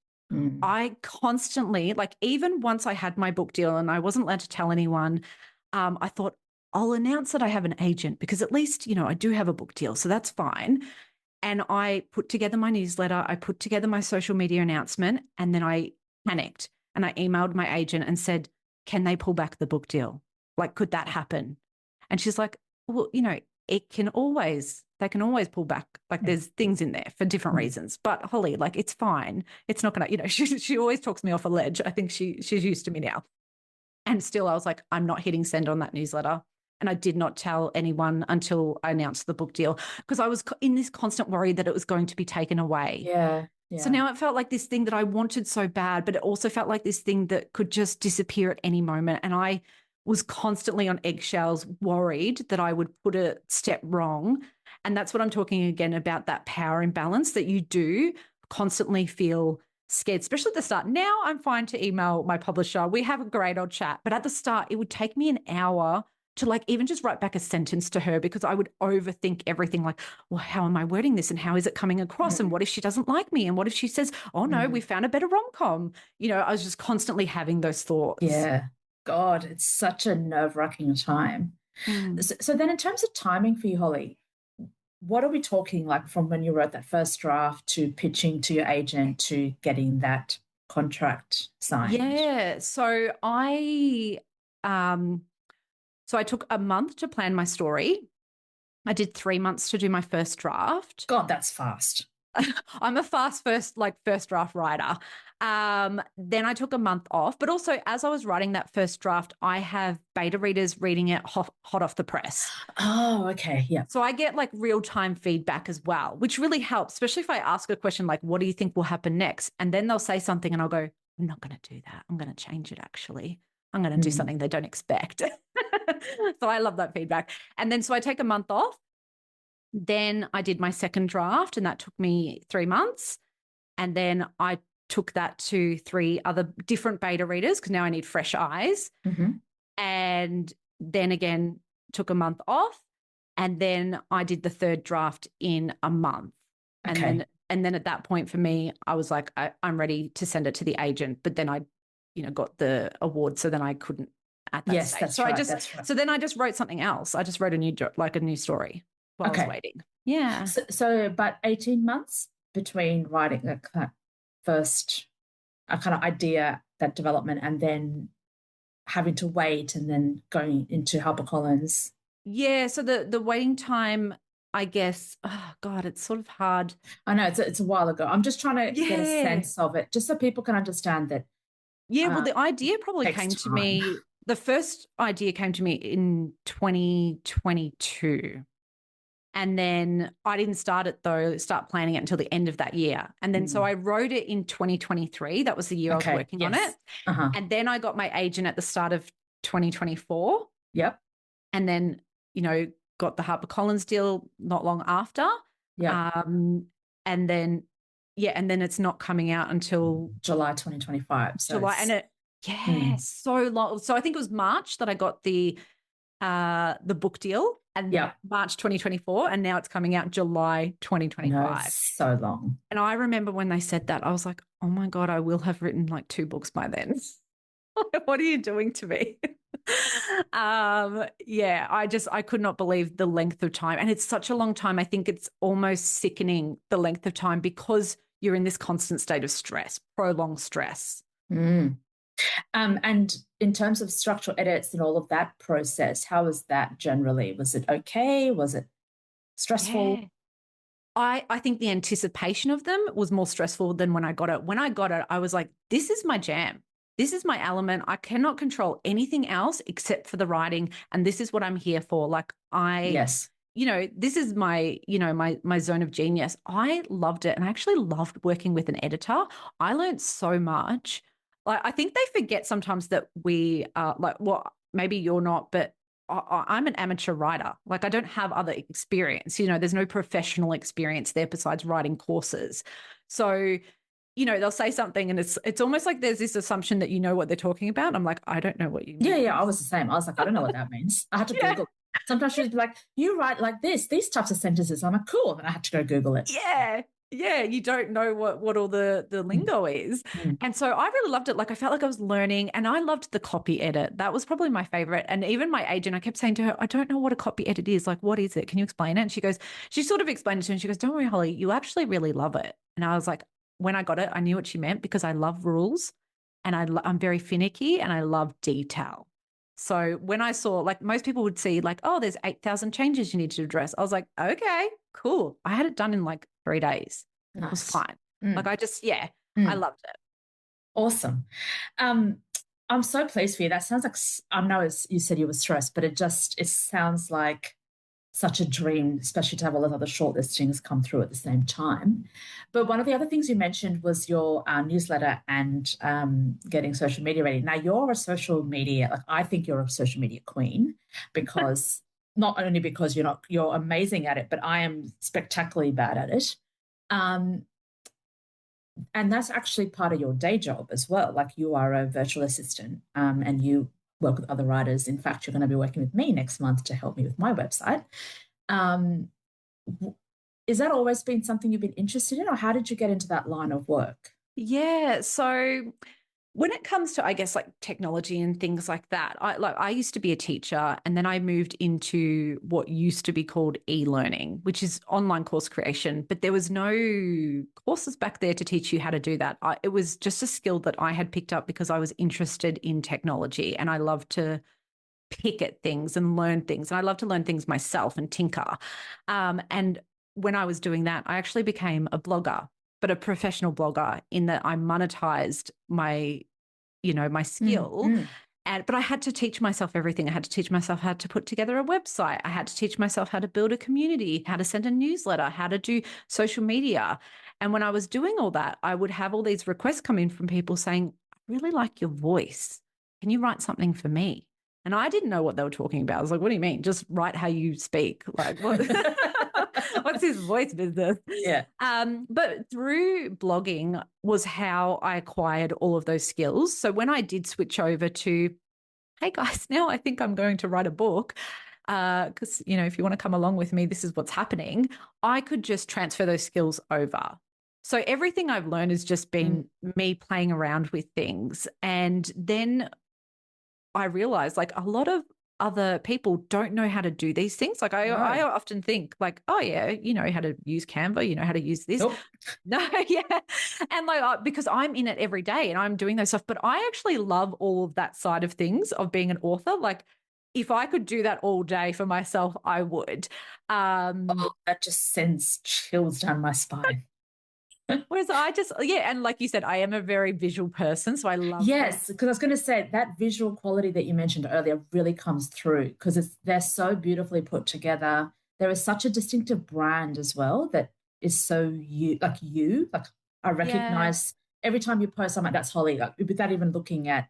I constantly, like, even once I had my book deal and I wasn't allowed to tell anyone, I thought, I'll announce that I have an agent because at least, I do have a book deal. So that's fine. And I put together my newsletter. I put together my social media announcement. And then I panicked and I emailed my agent and said, can they pull back the book deal? Like, could that happen? And she's like, well, they can always pull back. Like, there's things in there for different reasons. But Holly, like, it's fine. It's not going to, she always talks me off a ledge. I think she's used to me now. And still I was like, I'm not hitting send on that newsletter. And I did not tell anyone until I announced the book deal because I was in this constant worry that it was going to be taken away. Yeah. So now it felt like this thing that I wanted so bad, but it also felt like this thing that could just disappear at any moment. And I was constantly on eggshells, worried that I would put a step wrong. And that's what I'm talking again about, that power imbalance that you do constantly feel scared, especially at the start. Now I'm fine to email my publisher. We have a great old chat. But at the start, it would take me an hour to, like, even just write back a sentence to her because I would overthink everything, like, well, how am I wording this and how is it coming across? And what if she doesn't like me? And what if she says, oh no, we found a better rom-com? I was just constantly having those thoughts. Yeah. God, it's such a nerve-wracking time. So then in terms of timing for you, Holly, what are we talking, like, from when you wrote that first draft to pitching to your agent to getting that contract signed? Yeah. So I took a month to plan my story. I did 3 months to do my first draft. God, that's fast. I'm a fast first draft writer. Then I took a month off, but also as I was writing that first draft, I have beta readers reading it hot off the press. Oh, okay. Yeah. So I get, like, real-time feedback as well, which really helps, especially if I ask a question like, what do you think will happen next? And then they'll say something and I'll go, I'm not going to do that. I'm going to change it, actually. I'm going to do something they don't expect. So I love that feedback. And then so I take a month off. Then I did my second draft and that took me 3 months. And then I took that to 3 other different beta readers because now I need fresh eyes. And then again, took a month off. And then I did the third draft in a month. Okay. And then at that point for me, I was like, I'm ready to send it to the agent. But then I, got the award. So then I couldn't at that stage. That's so right. that's right. So then I just wrote something else. I just wrote a new story while I was waiting. Yeah. So about 18 months between writing that first kind of idea, that development, and then having to wait and then going into HarperCollins. Yeah. So the waiting time, I guess, oh God, it's sort of hard. I know it's a while ago. I'm just trying to get a sense of it, just so people can understand that. Yeah. Well, the idea probably came to me. The first idea came to me in 2022. And then I didn't start planning it until the end of that year. And then so I wrote it in 2023. That was the year I was working on it. And then I got my agent at the start of 2024. Yep. And then, got the HarperCollins deal not long after. Yeah. And then it's not coming out until July 2025. So July. And so long. So I think it was March that I got the book deal. And March 2024, and now it's coming out July 2025. No, so long. And I remember when they said that, I was like, oh my God, I will have written like 2 books by then. What are you doing to me? I could not believe the length of time. And it's such a long time. I think it's almost sickening, the length of time, because you're in this constant state of stress, prolonged stress. Mm. And in terms of structural edits and all of that process, how was that generally? Was it okay? Was it stressful? Yeah. I think the anticipation of them was more stressful than when I got it. When I got it, I was like, this is my jam. This is my element. I cannot control anything else except for the writing. And this is what I'm here for. Like Yes. this is my, my zone of genius. I loved it. And I actually loved working with an editor. I learned so much. Like, I think they forget sometimes that we are like, well, maybe you're not, but I'm an amateur writer. Like, I don't have other experience. There's no professional experience there besides writing courses. So, they'll say something and it's almost like there's this assumption that you know what they're talking about. I'm like, I don't know what you mean. Yeah, I was the same. I was like, I don't know what that means. I had to Google. Sometimes she'd be like, you write like this, these types of sentences. I'm like, cool. And I had to go Google it. Yeah, you don't know what all the lingo is. And so I really loved it. Like, I felt like I was learning, and I loved the copy edit. That was probably my favorite. And even my agent, I kept saying to her, I don't know what a copy edit is. Like, what is it? Can you explain it? And she sort of explained it to me. And she goes, don't worry, Holly, you actually really love it. And I was like, when I got it, I knew what she meant, because I love rules and I'm very finicky and I love detail. So when I saw, like, most people would see like, oh, there's 8,000 changes you need to address. I was like, okay, cool. I had it done in like 3 days. Nice. It was fine. Like, I loved it. Awesome. I'm so pleased for you. That sounds like, I know you said you were stressed, but it sounds like such a dream, especially to have all those other shortlistings come through at the same time. But one of the other things you mentioned was your newsletter and getting social media ready. Now, you're a social media, like, I think you're a social media queen, because not only because you're amazing at it, but I am spectacularly bad at it. And that's actually part of your day job as well. Like, you are a virtual assistant and you work with other writers. In fact, you're going to be working with me next month to help me with my website. Is that always been something you've been interested in, or how did you get into that line of work? Yeah. So when it comes to, I guess, like technology and things like that, I used to be a teacher, and then I moved into what used to be called e-learning, which is online course creation. But there was no courses back there to teach you how to do that. It was just a skill that I had picked up because I was interested in technology, and I love to pick at things and learn things. And I love to learn things myself and tinker. And when I was doing that, I actually became a blogger, but a professional blogger, in that I monetized my skill. But I had to teach myself everything. I had to teach myself how to put together a website. I had to teach myself how to build a community, how to send a newsletter, how to do social media. And when I was doing all that, I would have all these requests come in from people saying, I really like your voice. Can you write something for me? And I didn't know what they were talking about. I was like, what do you mean? Just write how you speak. Like, what? What's his voice business? Yeah. But through blogging was how I acquired all of those skills. So when I did switch over to, hey guys, now I think I'm going to write a book, because, if you want to come along with me, this is what's happening. I could just transfer those skills over. So everything I've learned has just been me playing around with things. And then I realized, like, a lot of other people don't know how to do these things. Like, I often think, like, oh yeah, you know how to use Canva, you know how to use this. Nope. No, yeah. And like, because I'm in it every day and I'm doing those stuff, but I actually love all of that side of things of being an author. Like, if I could do that all day for myself, I would. That just sends chills down my spine. Whereas and like you said, I am a very visual person, so I love Yes, because I was going to say that visual quality that you mentioned earlier really comes through, because they're so beautifully put together. There is such a distinctive brand as well that is so you. Like, I recognize every time you post something, that's Holly, like, without even looking at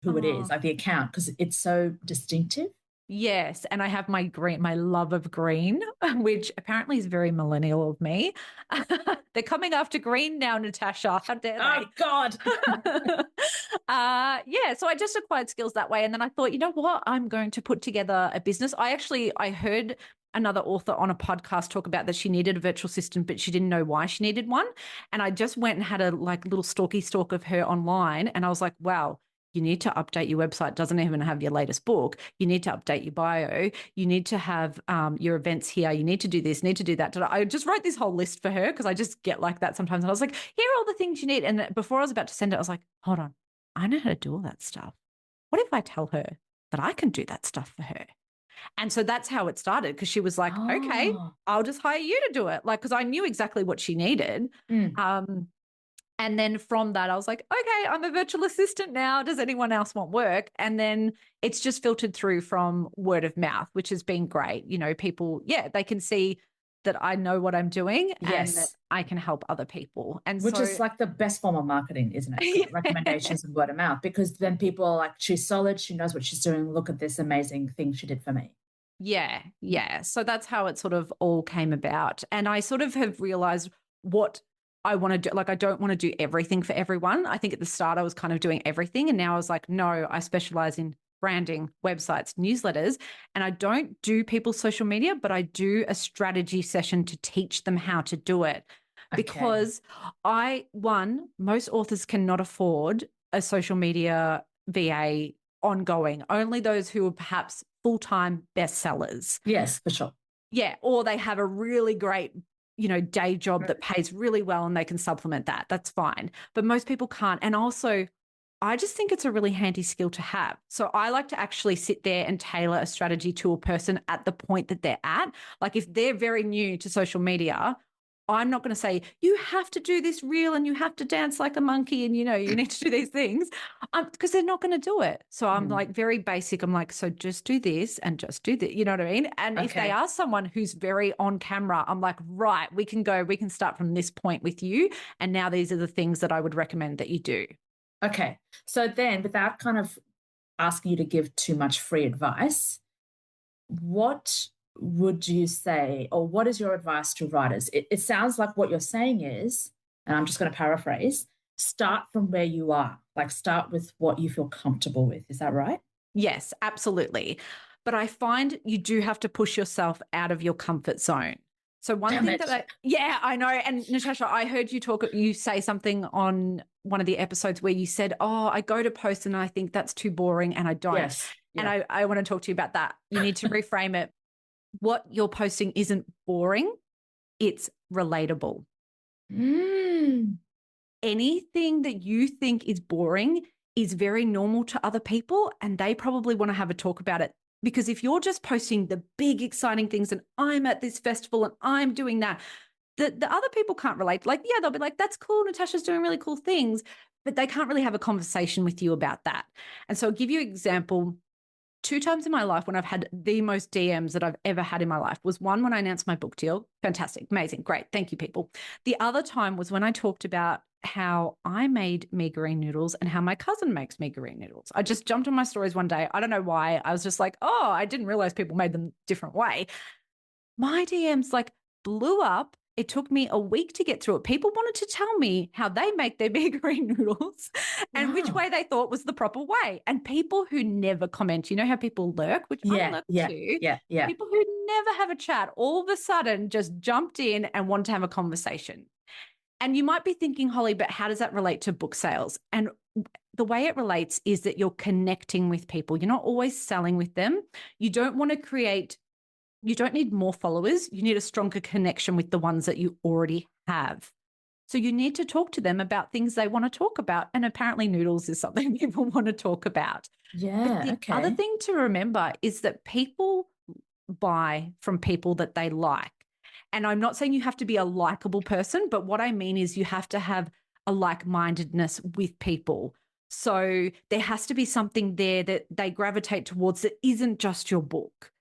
who it is, like the account, because it's so distinctive. Yes, and I have my love of green, which apparently is very millennial of me. They're coming after green now, Natasha. How dare they? Oh, God. So I just acquired skills that way. And then I thought, you know what? I'm going to put together a business. I heard another author on a podcast talk about that she needed a virtual assistant, but she didn't know why she needed one. And I just went and had a little stalky stalk of her online. And I was like, wow. You need to update your website. It doesn't even have your latest book. You need to update your bio. You need to have your events here. You need to do this, need to do that. I just wrote this whole list for her because I just get like that sometimes. And I was like, here are all the things you need. And before I was about to send it, I was like, hold on. I know how to do all that stuff. What if I tell her that I can do that stuff for her? And so that's how it started, because she was like, okay, I'll just hire you to do it. Like, because I knew exactly what she needed. And then from that, I was like, okay, I'm a virtual assistant now. Does anyone else want work? And then it's just filtered through from word of mouth, which has been great. You know, people, they can see that I know what I'm doing and that I can help other people. And which is like the best form of marketing, isn't it? Recommendations and word of mouth, because then people are like, she's solid. She knows what she's doing. Look at this amazing thing she did for me. Yeah. So that's how it sort of all came about. And I sort of have realized what I want to do. Like, I don't want to do everything for everyone. I think at the start I was kind of doing everything. And now I was like, no, I specialize in branding, websites, newsletters. And I don't do people's social media, but I do a strategy session to teach them how to do it. Because most authors cannot afford a social media VA ongoing. Only those who are perhaps full-time bestsellers. Yes, for sure. Yeah. Or they have a really great day job that pays really well and they can supplement that. That's fine. But most people can't. And also, I just think it's a really handy skill to have. So I like to actually sit there and tailor a strategy to a person at the point that they're at. Like, if they're very new to social media, I'm not going to say, you have to do this reel and you have to dance like a monkey and, you need to do these things, because they're not going to do it. So I'm like very basic. I'm like, so just do this and just do that. You know what I mean? And if they are someone who's very on camera, I'm like, right, we can start from this point with you. And now these are the things that I would recommend that you do. Okay. So then, without kind of asking you to give too much free advice, what would you say, or what is your advice to writers? It sounds like what you're saying is, and I'm just going to paraphrase, start from where you are, like start with what you feel comfortable with. Is that right? Yes, absolutely. But I find you do have to push yourself out of your comfort zone. So I know. And Natasha, I heard you say something on one of the episodes where you said, oh, I go to post and I think that's too boring and I don't. Yes. Yeah. And I want to talk to you about that. You need to reframe it. What you're posting isn't boring. It's relatable. Anything that you think is boring is very normal to other people, and they probably want to have a talk about it. Because if you're just posting the big, exciting things and I'm at this festival and I'm doing that, the other people can't relate. Like, yeah, they'll be like, that's cool. Natasha's doing really cool things, but they can't really have a conversation with you about that. And so I'll give you an example. 2 times in my life when I've had the most DMs that I've ever had in my life was one when I announced my book deal. Fantastic, amazing, great. Thank you, people. The other time was when I talked about how I made mee goreng noodles and how my cousin makes mee goreng noodles. I just jumped on my stories one day. I don't know why. I was just like, oh, I didn't realize people made them a different way. My DMs like blew up. It took me a week to get through it. People wanted to tell me how they make their mee goreng noodles and which way they thought was the proper way. And people who never comment, you know how people lurk, which I lurk too. Yeah. People who never have a chat all of a sudden just jumped in and wanted to have a conversation. And you might be thinking, Holly, but how does that relate to book sales? And the way it relates is that you're connecting with people. You're not always selling with them. You don't need more followers. You need a stronger connection with the ones that you already have. So you need to talk to them about things they want to talk about. And apparently noodles is something people want to talk about. Yeah. But the other thing to remember is that people buy from people that they like. And I'm not saying you have to be a likable person, but what I mean is you have to have a like-mindedness with people. So there has to be something there that they gravitate towards that isn't just your book.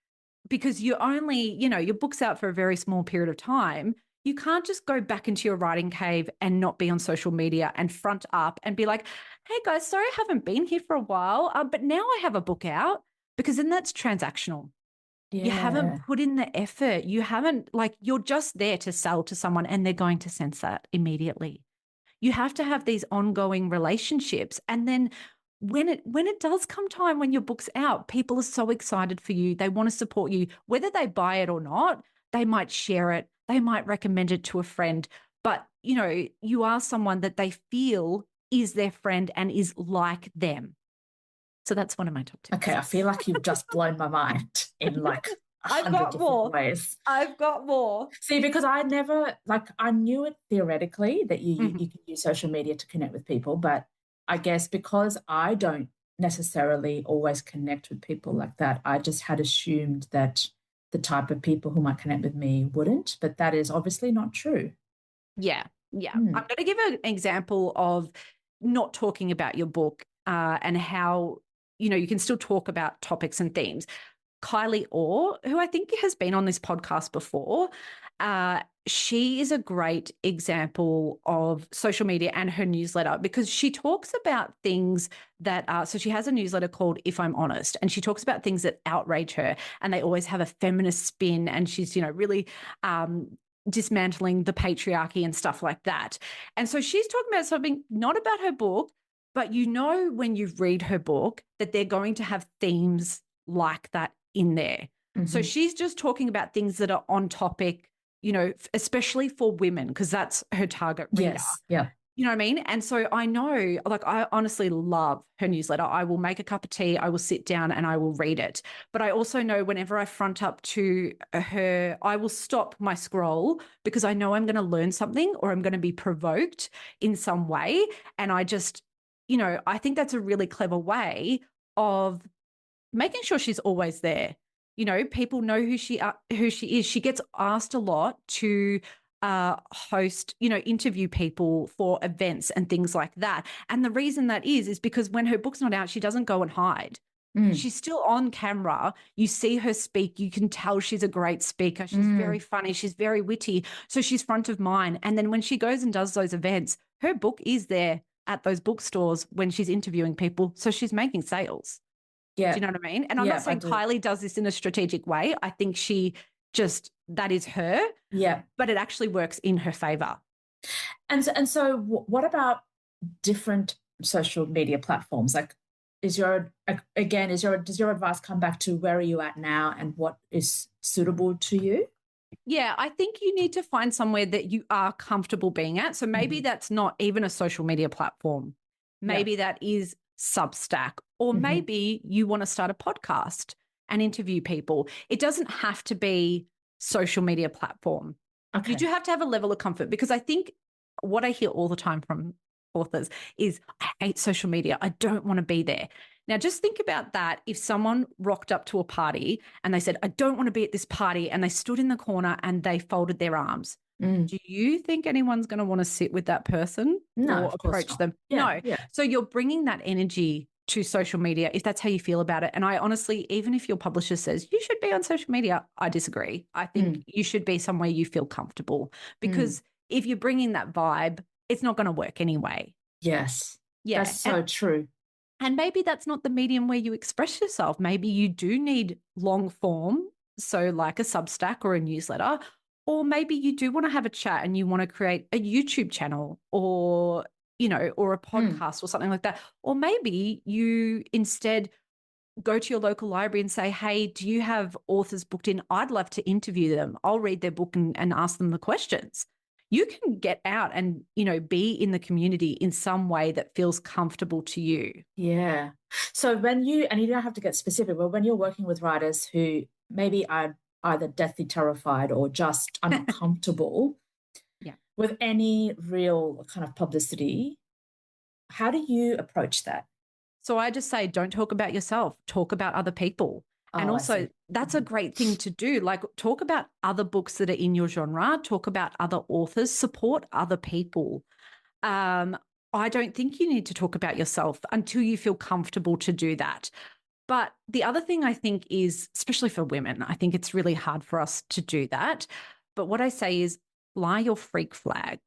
Because you're only, your book's out for a very small period of time. You can't just go back into your writing cave and not be on social media and front up and be like, hey guys, sorry I haven't been here for a while, but now I have a book out, because then that's transactional. Yeah. You haven't put in the effort. You haven't, you're just there to sell to someone and they're going to sense that immediately. You have to have these ongoing relationships. And then when it does come time when your book's out, people are so excited for you. They want to support you, whether they buy it or not. They might share it. They might recommend it to a friend, but you are someone that they feel is their friend and is like them. So that's one of my top tips. Okay. I feel like you've just blown my mind in 100 different ways. I've got more. See, because I never, I knew it theoretically that you can use social media to connect with people, but I guess because I don't necessarily always connect with people like that, I just had assumed that the type of people who might connect with me wouldn't, but that is obviously not true. Yeah. Yeah. Mm. I'm going to give an example of not talking about your book and how, you can still talk about topics and themes. Kylie Orr, who I think has been on this podcast before, she is a great example of social media and her newsletter because she talks about things that so she has a newsletter called If I'm Honest, and she talks about things that outrage her, and they always have a feminist spin, and she's, really dismantling the patriarchy and stuff like that. And so she's talking about something not about her book, but when you read her book that they're going to have themes like that in there. Mm-hmm. So she's just talking about things that are on topic, especially for women, because that's her target reader. Yes. Yeah. You know what I mean? And so I know, I honestly love her newsletter. I will make a cup of tea, I will sit down and I will read it. But I also know whenever I front up to her, I will stop my scroll because I know I'm going to learn something or I'm going to be provoked in some way. And I just, I think that's a really clever way of making sure she's always there. People know who she is. She gets asked a lot to host, interview people for events and things like that. And the reason that is because when her book's not out, she doesn't go and hide. She's still on camera. You see her speak. You can tell she's a great speaker. She's very funny. She's very witty. So she's front of mind. And then when she goes and does those events, her book is there at those bookstores when she's interviewing people. So she's making sales. Yeah. Do you know what I mean? And I'm not saying Kylie does this in a strategic way. I think that is her. Yeah. But it actually works in her favor. And so what about different social media platforms? Like, does your advice come back to where are you at now and what is suitable to you? Yeah, I think you need to find somewhere that you are comfortable being at. So maybe that's not even a social media platform. Maybe that is Substack, or maybe you want to start a podcast and interview people. It doesn't have to be social media platform. Okay. You do have to have a level of comfort, because I think what I hear all the time from authors is, I hate social media. I don't want to be there. Now, just think about that. If someone rocked up to a party and they said, I don't want to be at this party, and they stood in the corner and they folded their arms. Do you think anyone's going to want to sit with that person or approach them? Yeah, no. Yeah. So you're bringing that energy to social media if that's how you feel about it. And I honestly, even if your publisher says you should be on social media, I disagree. I think you should be somewhere you feel comfortable, because if you're bringing that vibe, it's not going to work anyway. Yes. Yeah. That's so true. And maybe that's not the medium where you express yourself. Maybe you do need long form, so like a Substack or a newsletter, or maybe you do want to have a chat and you want to create a YouTube channel or, or a podcast or something like that. Or maybe you instead go to your local library and say, hey, do you have authors booked in? I'd love to interview them. I'll read their book and ask them the questions. You can get out and, be in the community in some way that feels comfortable to you. Yeah. So and you don't have to get specific, but when you're working with writers who maybe are either deathly terrified or just uncomfortable with any real kind of publicity, how do you approach that? So I just say, don't talk about yourself, talk about other people. And also that's a great thing to do. Like, talk about other books that are in your genre, talk about other authors, support other people. I don't think you need to talk about yourself until you feel comfortable to do that. But the other thing I think is, especially for women, I think it's really hard for us to do that. But what I say is, fly your freak flag.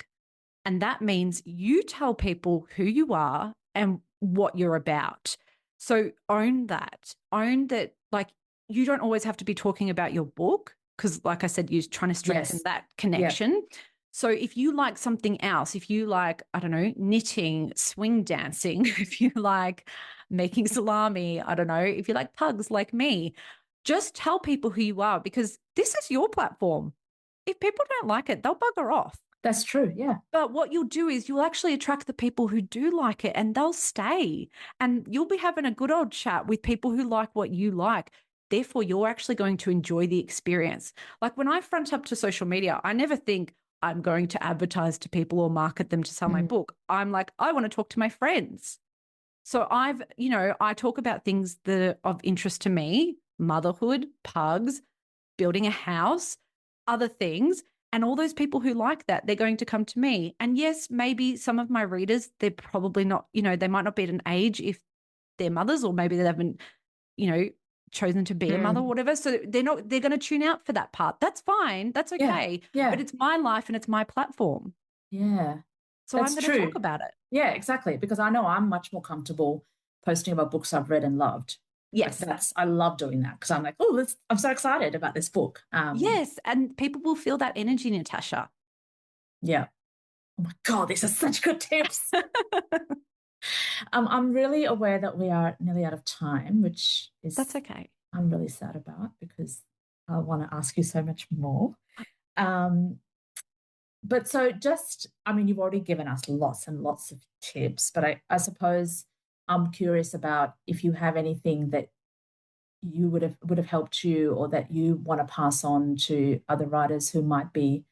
And that means you tell people who you are and what you're about. So own that. Own that, like, you don't always have to be talking about your book, because, like I said, you're trying to strengthen that connection. Yeah. So if you like something else, if you like, I don't know, knitting, swing dancing, if you like making salami, I don't know, if you like pugs like me, just tell people who you are, because this is your platform. If people don't like it, they'll bugger off. That's true, yeah. But what you'll do is you'll actually attract the people who do like it, and they'll stay. And you'll be having a good old chat with people who like what you like. Therefore, you're actually going to enjoy the experience. Like, when I front up to social media, I never think I'm going to advertise to people or market them to sell my book. I'm like, I want to talk to my friends. So I talk about things that are of interest to me, motherhood, pugs, building a house, other things. And all those people who like that, they're going to come to me. And yes, maybe some of my readers, they're probably not, they might not be at an age if they're mothers, or maybe they haven't, chosen to be a mother or whatever. So they're going to tune out for that part. That's fine. That's okay. Yeah. But it's my life and it's my platform. Yeah. So I'm going to talk about it. Yeah, exactly. Because I know I'm much more comfortable posting about books I've read and loved. Yes. I love doing that because I'm like, I'm so excited about this book. Yes. And people will feel that energy, Natasha. Yeah. Oh my God, these are such good tips. I'm really aware that we are nearly out of time, which is that's okay. I'm really sad about because I want to ask you so much more. But so you've already given us lots and lots of tips, but I suppose I'm curious about if you have anything that you would have helped you or that you want to pass on to other writers who might be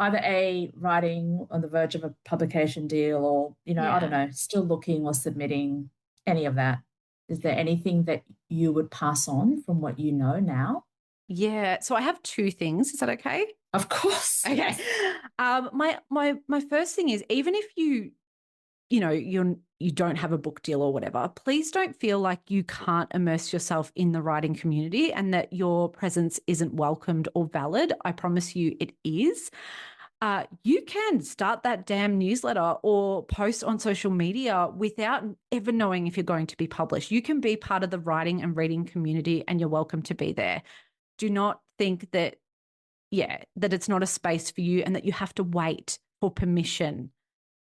either writing on the verge of a publication deal or, I don't know, still looking or submitting, any of that. Is there anything that you would pass on from what you know now? Yeah. So I have two things. Is that okay? Of course. Okay. Yes. My first thing is, even if you don't have a book deal or whatever, please don't feel like you can't immerse yourself in the writing community and that your presence isn't welcomed or valid. I promise you it is. You can start that damn newsletter or post on social media without ever knowing if you're going to be published. You can be part of the writing and reading community and you're welcome to be there. Do not think that it's not a space for you and that you have to wait for permission.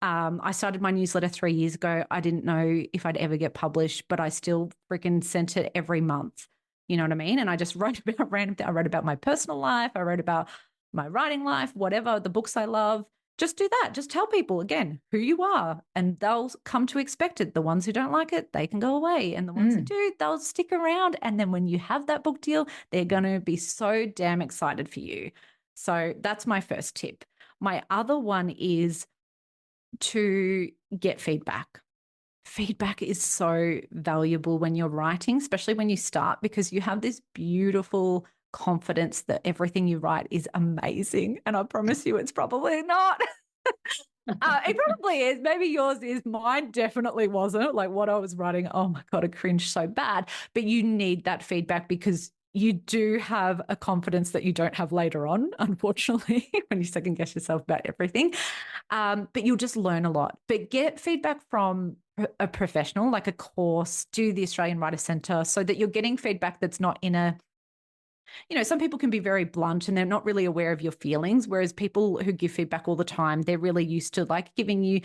I started my newsletter 3 years ago. I didn't know if I'd ever get published, but I still freaking sent it every month. You know what I mean? And I just wrote about random things. I wrote about my personal life. I wrote about my writing life, whatever, the books I love. Just do that. Just tell people, again, who you are, and they'll come to expect it. The ones who don't like it, they can go away. And the ones who do, they'll stick around. And then when you have that book deal, they're going to be so damn excited for you. So that's my first tip. My other one is to get feedback. Feedback is so valuable when you're writing, especially when you start, because you have this beautiful confidence that everything you write is amazing. And I promise you it's probably not. It probably is. Maybe yours is. Mine definitely wasn't. Like what I was writing, oh my God, I cringed so bad. But you need that feedback because you do have a confidence that you don't have later on, unfortunately, when you second guess yourself about everything. But you'll just learn a lot. But get feedback from a professional, like a course, do the Australian Writer Centre, so that you're getting feedback that's not in a, some people can be very blunt and they're not really aware of your feelings, whereas people who give feedback all the time, they're really used to like giving you,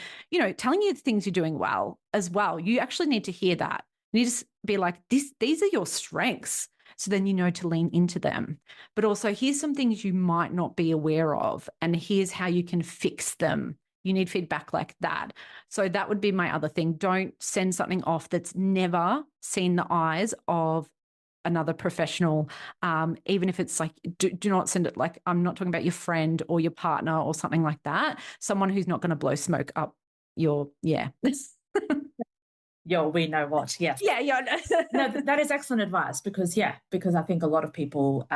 telling you the things you're doing well as well. You actually need to hear that. You need to be like, these are your strengths. So then you know to lean into them. But also here's some things you might not be aware of, and here's how you can fix them. You need feedback like that. So that would be my other thing. Don't send something off that's never seen the eyes of another professional, even if it's like, do not send it, like, I'm not talking about your friend or your partner or something like that. Someone who's not going to blow smoke up your, we know what, yes. Yeah. No, that is excellent advice because I think a lot of people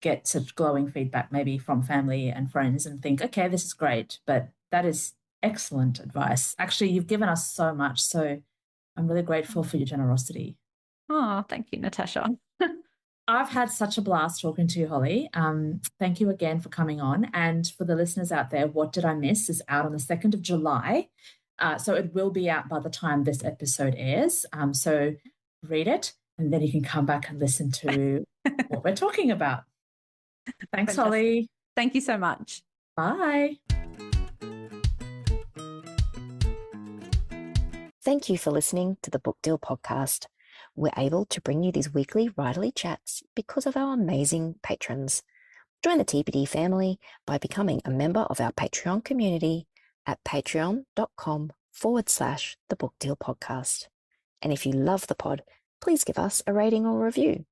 get such glowing feedback maybe from family and friends and think, okay, this is great, but that is excellent advice. Actually, you've given us so much, so I'm really grateful for your generosity. Oh, thank you, Natasha. I've had such a blast talking to you, Holly. Thank you again for coming on. And for the listeners out there, What Did I Miss is out on the 2nd of July. So it will be out by the time this episode airs. So read it, and then you can come back and listen to what we're talking about. Thanks, Fantastic. Holly. Thank you so much. Bye. Thank you for listening to the Book Deal podcast. We're able to bring you these weekly writerly chats because of our amazing patrons. Join the TPD family by becoming a member of our Patreon community at patreon.com/the Book Deal podcast. And if you love the pod, please give us a rating or review.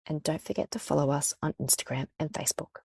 And don't forget to follow us on Instagram and Facebook.